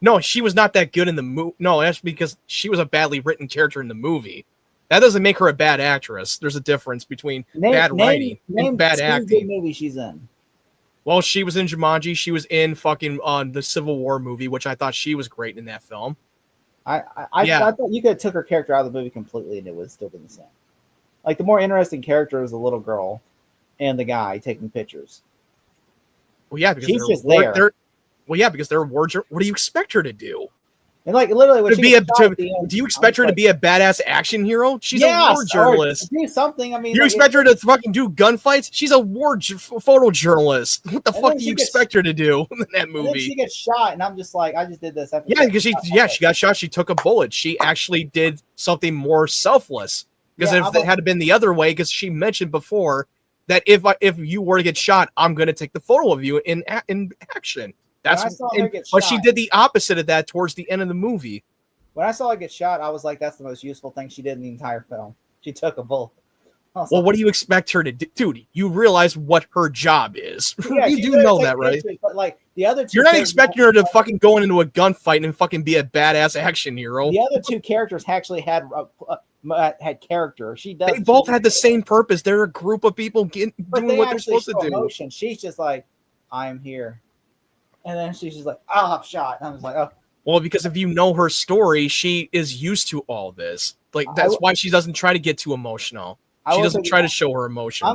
No, she was not that good in the movie. No, that's because she was a badly written character in the movie. That doesn't make her a bad actress. There's a difference between bad writing and bad two acting. good movies she's in. Well, she was in Jumanji. She was in fucking the Civil War movie, which I thought she was great in that film. I Yeah. thought you could have took her character out of the movie completely and it would have still been the same. Like the more interesting character was the little girl and the guy taking pictures. Well, yeah, because She's they're just war- there. they're- well, yeah, because they're war. What do you expect her to do? And like literally, when To she be gets a, shot to, at the end, do you expect her to be a badass action hero? She's a war or journalist. do something. I mean, You like, expect her to fucking do gunfights? She's a photojournalist. What the And fuck then do she you gets- expect her to do in that and then she movie? gets shot, and I'm just like, I just did this. After Yeah, because she got shot. She took a bullet. She actually did something more selfless. Because Yeah, if it had been the other way, because she mentioned before that if you were to get shot, I'm going to take the photo of you in action. That's I saw her get but she shot- did the opposite of that towards the end of the movie. When I saw her get shot, I was like, that's the most useful thing she did in the entire film. She took a bullet. I was Well, like, what do you expect her to do? Dude, you realize what her job is. yeah, You she's do gonna know take that, right? pictures, but like the other two, You're not characters- expecting her to fucking go into a gunfight and fucking be a badass action hero. The other two characters actually had character. She does. They both had the same purpose. They're a group of people doing what they're actually supposed to show do. emotion. She's just like, I'm here, and then she's just like, I'm shot. And I was like, oh, Well, because if you know her story, she is used to all this. Like that's why she doesn't try to get too emotional. I She will doesn't say- try to show her emotions.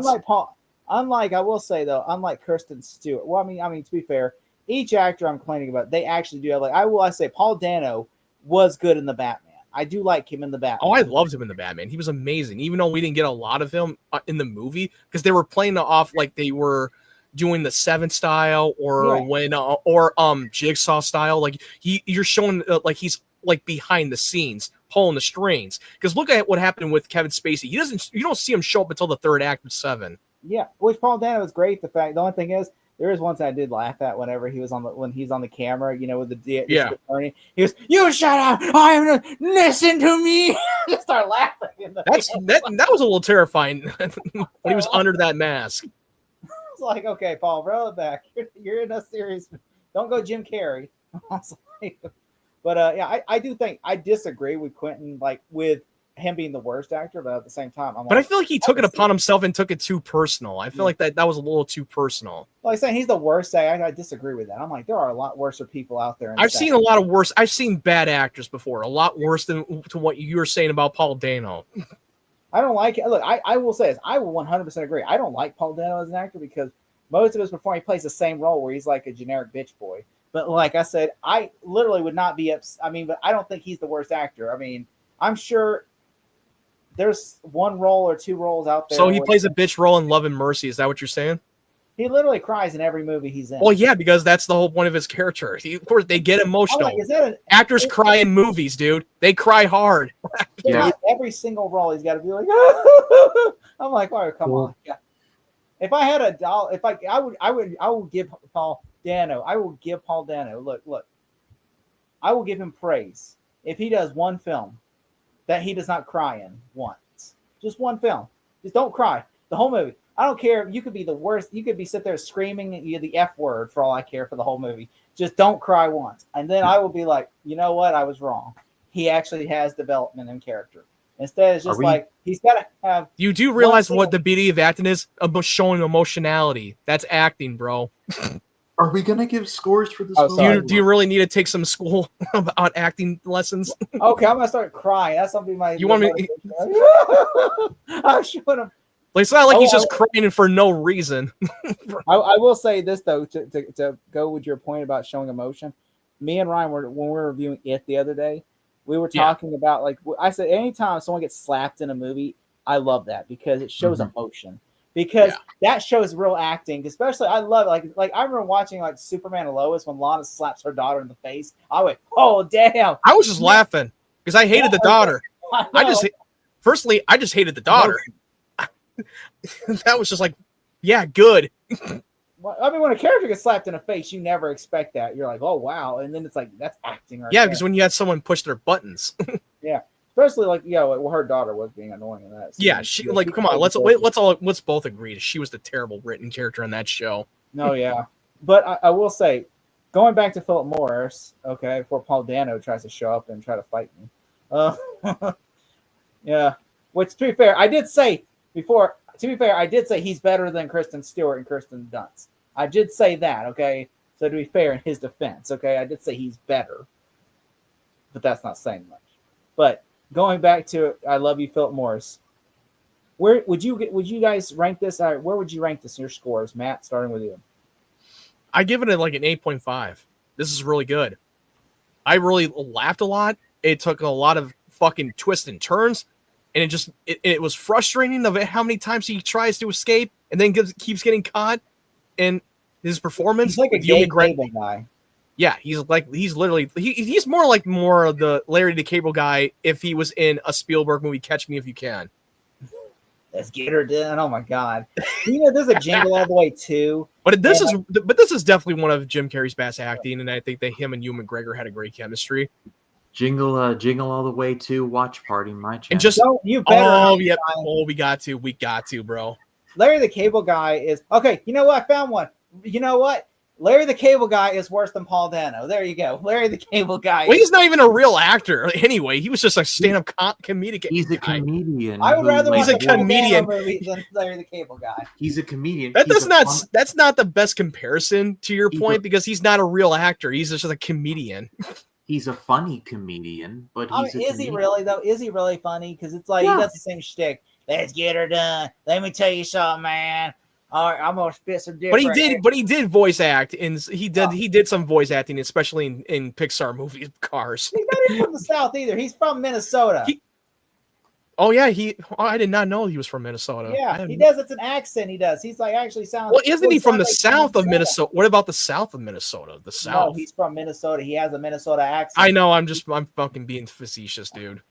Unlike I will say though, unlike Kristen Stewart. Well, I mean to be fair, each actor I'm complaining about, they actually do have like I say Paul Dano was good in the Batman. I do like him in the Batman. Oh, I loved him in the Batman. He was amazing. Even though we didn't get a lot of him in the movie because they were playing off like they were doing the Seven style or Jigsaw style. Like you're showing like he's like behind the scenes pulling the strings. Because look at what happened with Kevin Spacey. You don't see him show up until the third act of Seven. Yeah, which Paul Dano is great. The only thing is, there is one thing I did laugh at whenever he was when he's on the camera, with the attorney. He goes, "You shut up! I'm listen to me." Just start laughing. That was a little terrifying when he was under that mask. It's like, okay, Paul, roll it back. You're in a serious. Don't go Jim Carrey. But I do think I disagree with Quentin, like with him being the worst actor, but at the same time, I feel like he took it upon himself and took it too personal. I feel like that was a little too personal. Like saying he's the worst, I disagree with that. I'm like, there are a lot worser people out there. I've seen a lot of worse. I've seen bad actors before, a lot worse than to what you were saying about Paul Dano. I don't like it. Look, I will say this. I will 100% agree. I don't like Paul Dano as an actor because most of his performance, he plays the same role where he's like a generic bitch boy. But like I said, I literally would not be upset. I mean, but I don't think he's the worst actor. I mean, I'm sure there's one role or two roles out there. So he plays a bitch role in Love and Mercy. Is that what you're saying? He literally cries in every movie he's in. Well, yeah, because that's the whole point of his character. Of course, they get emotional. Actors cry in movies, dude. They cry hard. Yeah. Every single role, he's got to be like, I'm like, oh, come on. Yeah. If I had a doll, I would give Paul Dano. I will give Paul Dano. Look. I will give him praise if he does one film that he does not cry in once. Just one film. Just don't cry. The whole movie. I don't care. You could be the worst. You could be sit there screaming the F word for all I care for the whole movie. Just don't cry once. And then I will be like, you know what? I was wrong. He actually has development in character. Instead, it's just like he's got to have. You do realize what the beauty of acting is? Showing emotionality. That's acting, bro. Are we gonna give scores for this Oh, movie? sorry. Do you really need to take some school about acting lessons? Okay, I'm gonna start crying. That's something my. You want me? I'm showing him. Like, it's not like he's just crying for no reason. I will say this though, to go with your point about showing emotion. Me and Ryan when we were reviewing it the other day, we were talking about like I said, anytime someone gets slapped in a movie, I love that because it shows emotion. Because that shows real acting. Especially, I love it. Like I remember watching like Superman and Lois when Lana slaps her daughter in the face. I went, "Oh damn!" I was just laughing because I hated the daughter. I just hated the daughter. That was just like, yeah, good. I mean, when a character gets slapped in the face, you never expect that. You're like, "Oh wow!" And then it's like that's acting, right? Yeah, because when you had someone push their buttons. Yeah. especially like well, her daughter was being annoying in that. Yeah, scene. she like come on, let's both agree that she was the terrible written character in that show. No, yeah, but I will say, going back to Philip Morris, okay, before Paul Dano tries to show up and try to fight me, yeah. Which, to be fair, I did say before. To be fair, I did say he's better than Kristen Stewart and Kirsten Dunst. I did say that, okay. So to be fair, in his defense, okay, I did say he's better, but that's not saying much. But going back to I love you, Philip Morris. Where would you guys rank this? Where would you rank this in your scores, Matt? Starting with you. I give it like an 8.5. This is really good. I really laughed a lot. It took a lot of fucking twists and turns, and it was frustrating of how many times he tries to escape and then keeps getting caught. And his performance, He's like a gay cable guy. Yeah, he's literally he's more of the Larry the Cable Guy if he was in a Spielberg movie, Catch Me If You Can. Let's get her done. Oh my god! There's a Jingle All the Way too. But this is definitely one of Jim Carrey's best acting, and I think that him and Ewan McGregor had a great chemistry. Jingle All the Way to Watch Party, my channel. And just you better. we got to, bro. Larry the Cable Guy is okay. You know what? I found one. You know what? Larry the Cable Guy is worse than Paul Dano. There you go. Larry the Cable Guy. Well, he's not even a real actor anyway. He was just a stand-up comedic. He's a comedian. I would rather watch a comedian movie than Larry the Cable Guy. He's a comedian. That's not the best comparison to your point because he's not a real actor. He's just a comedian. He's a funny comedian, but is he really though? Is he really funny? Because it's like he does the same shtick. Let's get her done. Let me tell you something, man. All right, I'm gonna spit some different. But he did voice act, and he did some voice acting, especially in Pixar movies, Cars. He's not even from the South either. He's from Minnesota. I did not know he was from Minnesota. Yeah, he does. It's an accent. He does. He's like actually sounds. Well, isn't he from the south of Minnesota? What about the south of Minnesota? The south. No, he's from Minnesota. He has a Minnesota accent. I know. I'm fucking being facetious, dude.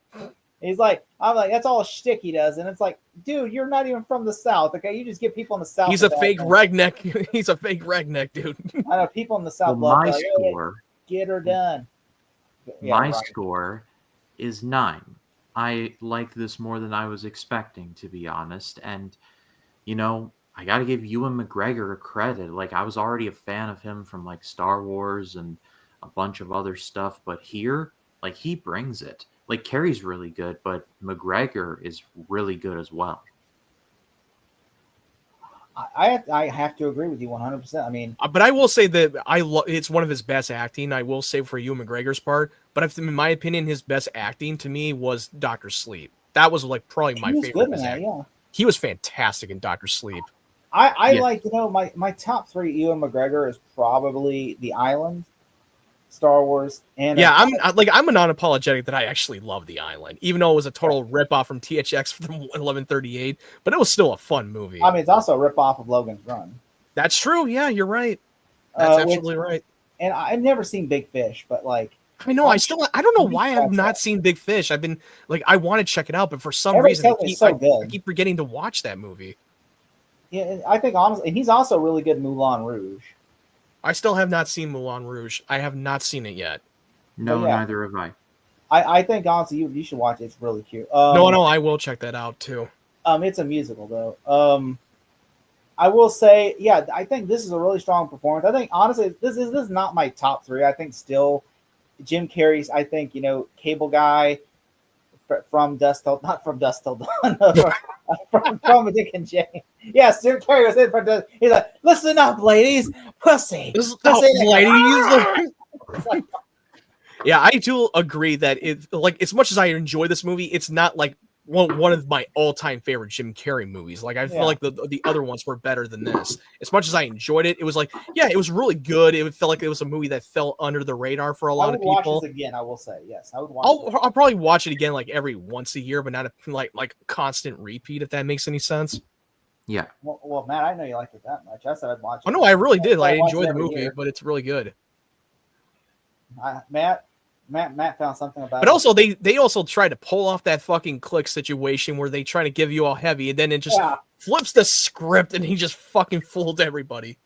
I'm like, that's all a shtick he does, and it's like, dude, you're not even from the South, okay? You just get people in the South. He's a fake redneck. He's a fake redneck, dude. I know people in the South love my score. Get her done. My score is 9. I like this more than I was expecting, to be honest. And, I got to give Ewan McGregor a credit. Like, I was already a fan of him from, like, Star Wars and a bunch of other stuff. But here, like, he brings it. Like, Carey's really good, but McGregor is really good as well. I have to agree with you 100%. I mean, but I will say that it's one of his best acting. I will say for Ewan McGregor's part, but in my opinion, his best acting to me was Dr. Sleep. That was like probably my favorite. He was fantastic in Dr. Sleep. I like my top 3 Ewan McGregor is probably The Island, Star Wars, and I'm unapologetic that I actually love The Island, even though it was a total ripoff from THX from 1138, but it was still a fun movie. I mean, it's also a ripoff of Logan's Run. That's true. Yeah, you're right. That's absolutely right. And I've never seen Big Fish, but like, I know I don't know why I've not seen Big Fish. I've been like, I want to check it out, but for some reason I keep forgetting to watch that movie. Yeah, I think honestly, and he's also really good in Moulin Rouge. I still have not seen Moulin Rouge. I have not seen it yet. No, neither have I. I think honestly you should watch it. It's really cute. No, I will check that out too. It's a musical though. I will say, I think this is a really strong performance. I think honestly, this is not my top 3. I think still Jim Carrey's. I think Cable Guy from Dusk Till Dawn, from Dick and Jane. Yes, Jim Carrey was in for this. He's like, listen up, ladies, pussy. Ladies. Yeah, I do agree that as much as I enjoy this movie, it's not like one of my all-time favorite Jim Carrey movies. Like I feel like the other ones were better than this. As much as I enjoyed it, it was like, it was really good. It felt like it was a movie that fell under the radar for a lot of people. Watch this again, I will say, yes, I would watch. I'll probably watch it again like every once a year, but not like constant repeat. If that makes any sense. Yeah. Well, Matt, I know you liked it that much. I said I'd watch it. Oh no, I really did. I enjoyed the movie, but it's really good. Matt found something about it. But also, they also try to pull off that fucking Click situation where they try to give you all heavy, and then it just flips the script, and he just fucking fooled everybody.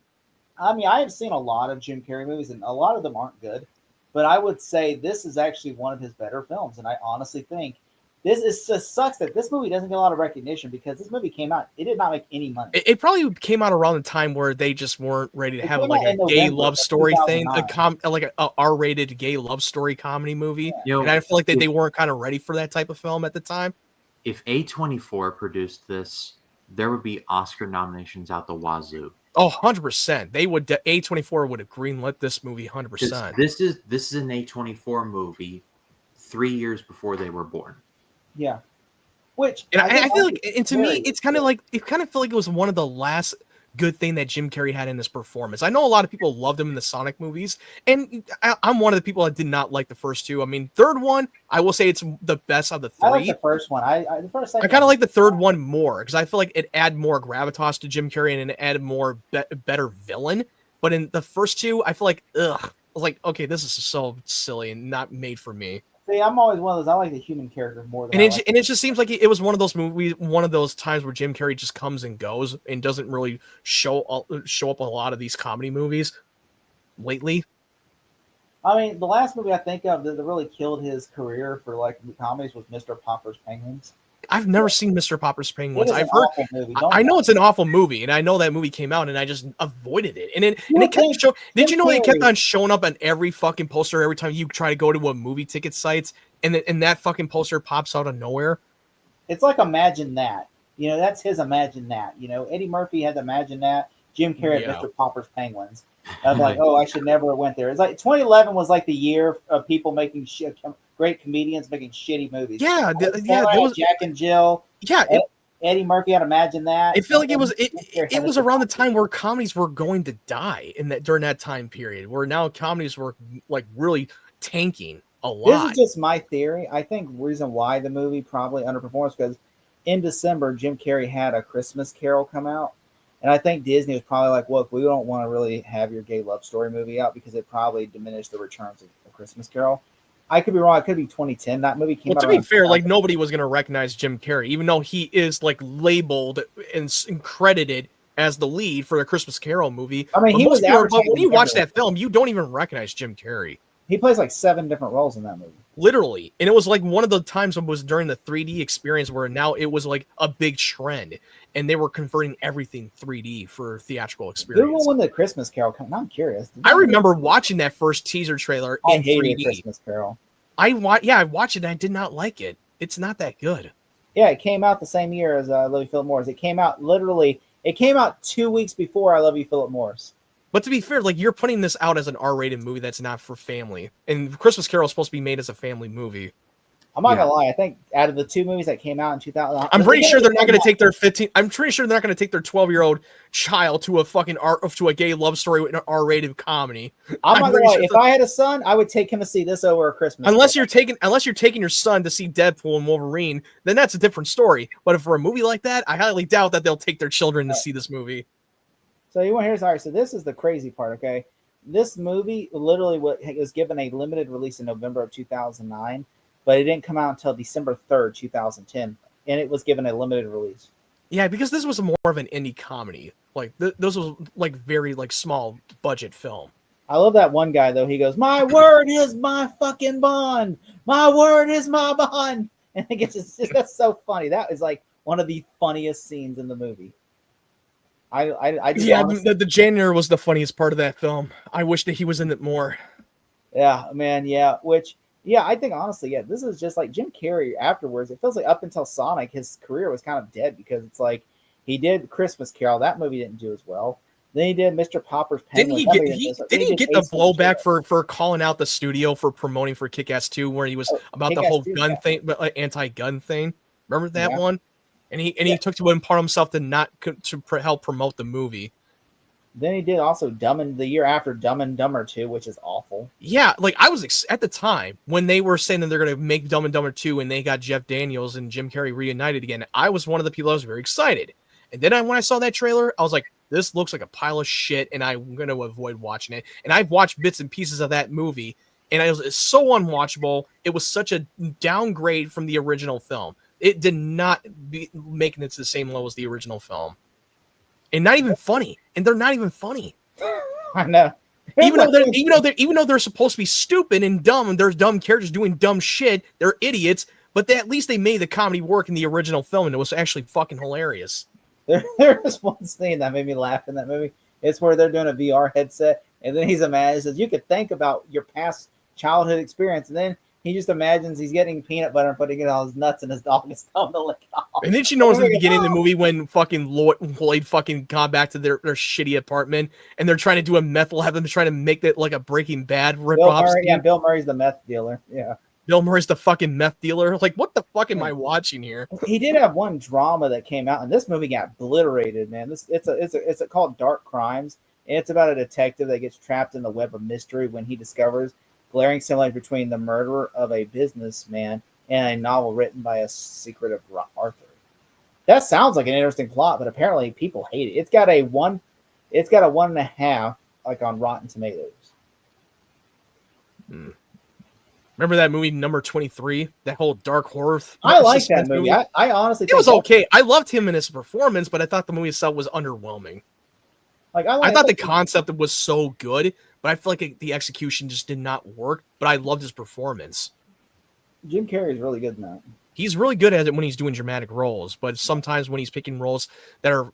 I mean, I have seen a lot of Jim Carrey movies, and a lot of them aren't good. But I would say this is actually one of his better films, and I honestly think this is just sucks that this movie doesn't get a lot of recognition because this movie came out. It did not make any money. It probably came out around the time where they just weren't ready to It have came like out a in gay November love of story thing, 2009. like a R-rated gay love story comedy movie. You know, And I feel like they weren't kind of ready for that type of film at the time. if A24 produced this, there would be Oscar nominations out the wazoo. Oh, 100%. They would A24 would have greenlit this movie 'Cause 100%. This is an A24 movie 3 years before they were born. Yeah, which And I think feel also like, and to me, very it's kind of like it kind of felt like it was one of the last good thing that Jim Carrey had in this performance. I know a lot of people loved him in the Sonic movies, and I'm one of the people that did not like the first two. I mean, third one, I will say it's the best of the I like three. the first one. I the first. I kind of like the third one more because I feel like it added more gravitas to Jim Carrey and it added more better villain. But in the first two, I feel like I was like, okay, this is so silly and not made for me. See, I'm always one of those. I like the human characters more than. And I like it just seems like it was one of those movies, one of those times where Jim Carrey just comes and goes and doesn't really show up a lot of these comedy movies lately. I mean, the last movie I think of that really killed his career for like comedies was Mr. Popper's Penguins. I've never seen Mr. Popper's It Penguins. is an I've heard. awful movie. I know it's an awful movie, and I know that movie came out, and I just avoided it. And it You kept think show. Did Jim you know it kept Carrey- on showing up on every fucking poster every time you try to go to a movie ticket sites, and that fucking poster pops out of nowhere. It's like Imagine That. You know, that's his Imagine That. You know, Eddie Murphy had Imagine That. Jim Carrey had Yeah. Mr. Popper's Penguins. I was like, oh, I should never have went there. It's like 2011 was like the year of people making great comedians making shitty movies. Yeah, There there was, Jack and Jill. yeah. Eddie Murphy had Imagine That. I feel like it was Jim Carrey had it was Mr. around the time where comedies were going to die in that during that time period, where now comedies were like really tanking a This lot. is just my theory. I think the reason why the movie probably underperforms because in December Jim Carrey had A Christmas Carol come out, and I think Disney was probably like, "Look, we don't want to really have your gay love story movie out because it probably diminished the returns of A Christmas Carol." I could be wrong. It could be 2010. That movie came Well, out. to be around fair, 2000. like nobody was going to recognize Jim Carrey, even though he is like labeled and credited as the lead for the Christmas Carol movie. I mean, But he most was people- but advertising when you watch everywhere. that film, you don't even recognize Jim Carrey. He plays like 7 different roles in that movie. Literally. And it was like one of the times it was during the 3D experience where now it was like a big trend and they were converting everything 3D for theatrical Who experience. when the Christmas Carol came? I'm curious. I remember watching that first teaser trailer I in hated 3D. Christmas Carol. I watched it and I did not like it. It's not that good. Yeah, it came out the same year as I Love You, Philip Morris. It came out literally. It came out 2 weeks before I Love You, Philip Morris. But to be fair, like you're putting this out as an R-rated movie that's not for family. And Christmas Carol is supposed to be made as a family movie. I'm not Yeah. gonna lie. I think out of the 2 movies that came out in 2000, I'm pretty sure they're not going to take their 15. I'm pretty sure they're not going to take their 12-year-old child to a fucking to a gay love story with an R-rated comedy. I'm I'm not pretty gonna lie. sure If that- I had a son, I would take him to see this over a Christmas. Unless Carol. you're taking your son to see Deadpool and Wolverine, then that's a different story. But if for a movie like that, I highly doubt that they'll take their children to see this movie. So you want to hear? Sorry. So this is the crazy part. Okay, this movie literally was given a limited release in November of 2009, but it didn't come out until December 3rd, 2010, and it was given a limited release. Yeah, because this was more of an indie comedy. Like this was like very like small budget film. I love that one guy though. He goes, "My word is my fucking bond. My word is my bond," and I guess it's just that's so funny. That is like one of the funniest scenes in the movie. I just Yeah, honestly, the janitor was the funniest part of that film. I wish that he was in it more. yeah, man, yeah. Which, yeah, I think honestly, yeah, this is just like Jim Carrey. Afterwards, it feels like up until Sonic, his career was kind of dead because it's like he did Christmas Carol. That movie didn't do as well. Then he did Mr. Popper's Didn't Penguins. he That get movie didn't do as well. didn't he Then get did the Ace Ventura. blowback for calling out the studio for promoting for Kick-Ass 2 where he was about the Kick-Ass whole 2, gun yeah. thing, but like anti-gun thing? Remember that Yeah. one? And he Yeah. took to impart himself to not help promote the movie. Then he did also the year after Dumb and Dumber 2, which is awful. Yeah, like I was at the time when they were saying that they're going to make Dumb and Dumber 2 and they got Jeff Daniels and Jim Carrey reunited again. I was one of the people that was very excited. And then when I saw that trailer, I was like, this looks like a pile of shit and I'm going to avoid watching it. And I've watched bits and pieces of that movie and it's so unwatchable. It was such a downgrade from the original film. It did not make it to the same level as the original film. And not even funny. And they're not even funny. I know. Even though they're supposed to be stupid and dumb, and there's dumb characters doing dumb shit, they're idiots. but at least they made the comedy work in the original film, and it was actually fucking hilarious. There's one scene that made me laugh in that movie. It's where they're doing a VR headset, and then he's imagining, says, you could think about your past childhood experience, and then he just imagines he's getting peanut butter and putting it on his nuts, and his dog is coming to lick it off. And then she knows in the beginning of the movie when fucking Lloyd fucking got back to their shitty apartment, and they're trying to do a meth lab, and they're trying to make that like a Breaking Bad ripoff. Bill Murray's the meth dealer. Yeah. Bill Murray's the fucking meth dealer. Like, what the fuck am I watching here? He did have one drama that came out, and this movie got obliterated, man. It's called Dark Crimes, and it's about a detective that gets trapped in the web of mystery when he discovers glaring similarity between the murder of a businessman and a novel written by a secretive Arthur. That sounds like an interesting plot, but apparently people hate it. It's got a 1.5 like on Rotten Tomatoes. Remember that movie number 23? That whole dark horror. I like that movie. I honestly think it was okay. I loved him in his performance, but I thought the movie itself was underwhelming. I thought the concept was so good, but I feel like the execution just did not work. But I loved his performance. Jim Carrey is really good in that. He's really good at it when he's doing dramatic roles, but sometimes when he's picking roles that are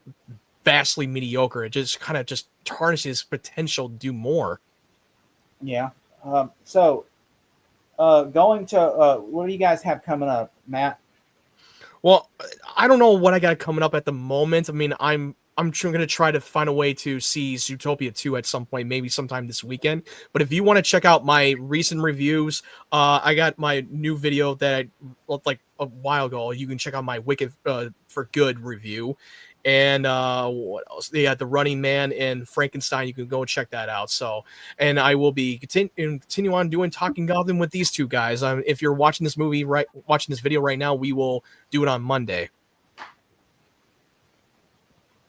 vastly mediocre, it just kind of just tarnishes his potential to do more. Yeah. Going to what do you guys have coming up, Matt? Well, I don't know what I got coming up at the moment. I mean, I'm going to try to find a way to see Zootopia 2 at some point, maybe sometime this weekend. But if you want to check out my recent reviews, I got my new video that I looked like a while ago. You can check out my Wicked for Good review. And what else? Yeah, The Running Man and Frankenstein. You can go check that out. So, and I will be continue on doing Talking Gotham with these two guys. If you're watching this watching this video right now, we will do it on Monday.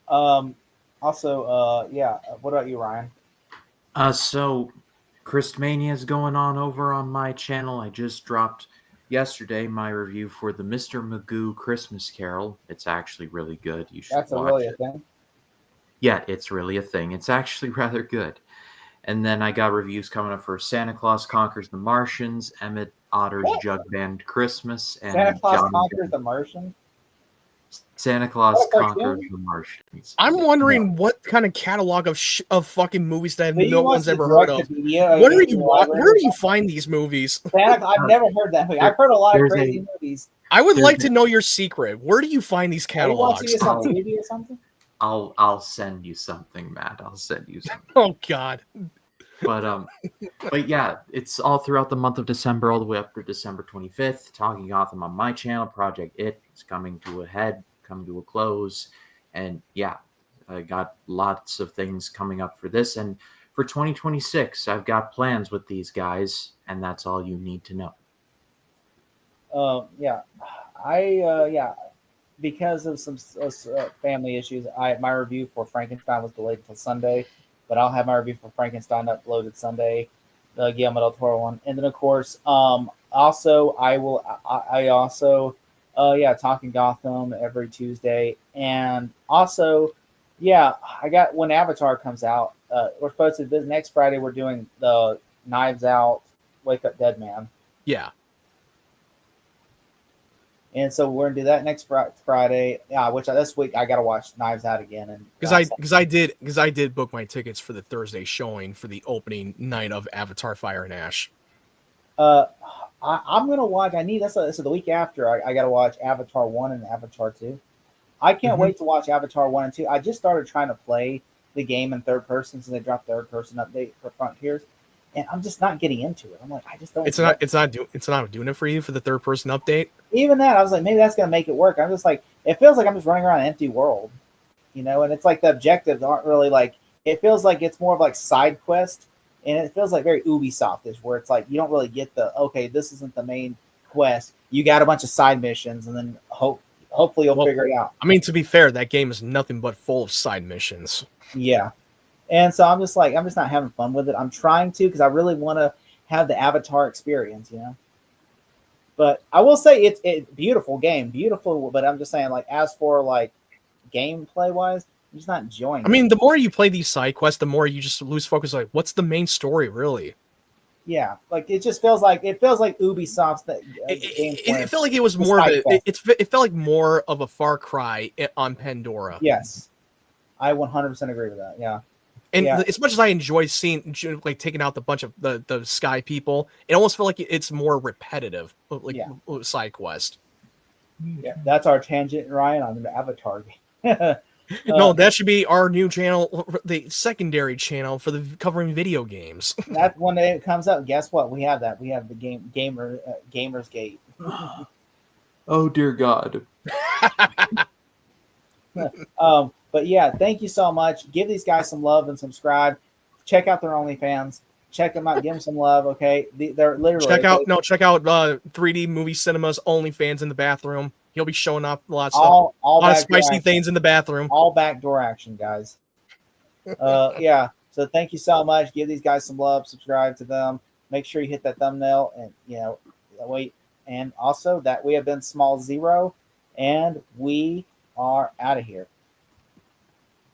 What about you, Ryan? So Christmania is going on over on my channel. I just dropped yesterday my review for the Mr. Magoo Christmas Carol. It's actually really good. You should watch it. Thing? Yeah, it's really a thing. It's actually rather good. And then I got reviews coming up for Santa Claus Conquers the Martians, Emmett Otter's Jug Band Christmas, and Santa Claus Conquers the Martians. Santa Claus Conquers the Martians. I'm wondering what kind of catalog of fucking movies that no one's ever heard of. Where do you find these movies? I've never heard that movie. I've heard a lot of crazy movies. I would like to know your secret. Where do you find these catalogs? Are you watching this on TV or something? I'll send you something, Matt. I'll send you something. Oh God. But yeah, it's all throughout the month of December, all the way up to December 25th. Talking Gotham on my channel, Project It. It's coming to a close, and yeah, I got lots of things coming up for this, and for 2026, I've got plans with these guys, and that's all you need to know. Because of some family issues, my review for Frankenstein was delayed until Sunday. But I'll have my review for Frankenstein uploaded Sunday, the Guillermo del Toro one, and then of course, Talking Gotham every Tuesday, and also, I got when Avatar comes out, we're supposed to this next Friday we're doing the Knives Out, Wake Up Dead Man. Yeah. And so we're gonna do that next Friday. This week I gotta watch Knives Out again, and because I did book my tickets for the Thursday showing for the opening night of Avatar: Fire and Ash. I'm gonna watch. So the week after I gotta watch Avatar 1 and Avatar 2. I can't wait to watch Avatar 1 and 2. I just started trying to play the game in third person since they dropped third person update for Frontiers. And I'm just not getting into it. I'm like, I just don't. It's not doing it for you for the third person update. Even that, I was like, maybe that's gonna make it work. I'm just like, it feels like I'm just running around an empty world, And it's like the objectives aren't really like. It feels like it's more of like side quest, and it feels like very Ubisoft-ish, where it's like you don't really get this isn't the main quest. You got a bunch of side missions, and then hopefully you'll figure it out. I mean, to be fair, that game is nothing but full of side missions. Yeah. And so I'm just not having fun with it. I'm trying to because I really want to have the Avatar experience, But I will say it's beautiful game, beautiful. But I'm just saying, like, as for like gameplay wise, I'm just not enjoying it. I mean, the more you play these side quests, the more you just lose focus. Like, what's the main story really? Yeah, like it just feels like Ubisoft's that game. It felt like it was more of it felt like more of a Far Cry on Pandora. Yes, I 100% agree with that. Yeah. And Yeah. as much as I enjoy seeing like taking out the bunch of the Sky people, it almost felt like it's more repetitive, like side quest. Yeah, that's our tangent, Ryan, on the Avatar game. No, that should be our new channel, the secondary channel for the covering video games. That one day it comes up. Guess what? We have that. We have the Gamers Gate. Oh dear God. But yeah, thank you so much. Give these guys some love and subscribe. Check out their OnlyFans. Check them out. Give them some love. Okay, they're literally check out 3D Movie Cinema's OnlyFans in the bathroom. He'll be showing up a lot of stuff, all a lot of spicy action. things in the bathroom. All backdoor action, guys. Yeah. So thank you so much. Give these guys some love. Subscribe to them. Make sure you hit that thumbnail and wait. And also that we have been Small Zero, and we are out of here.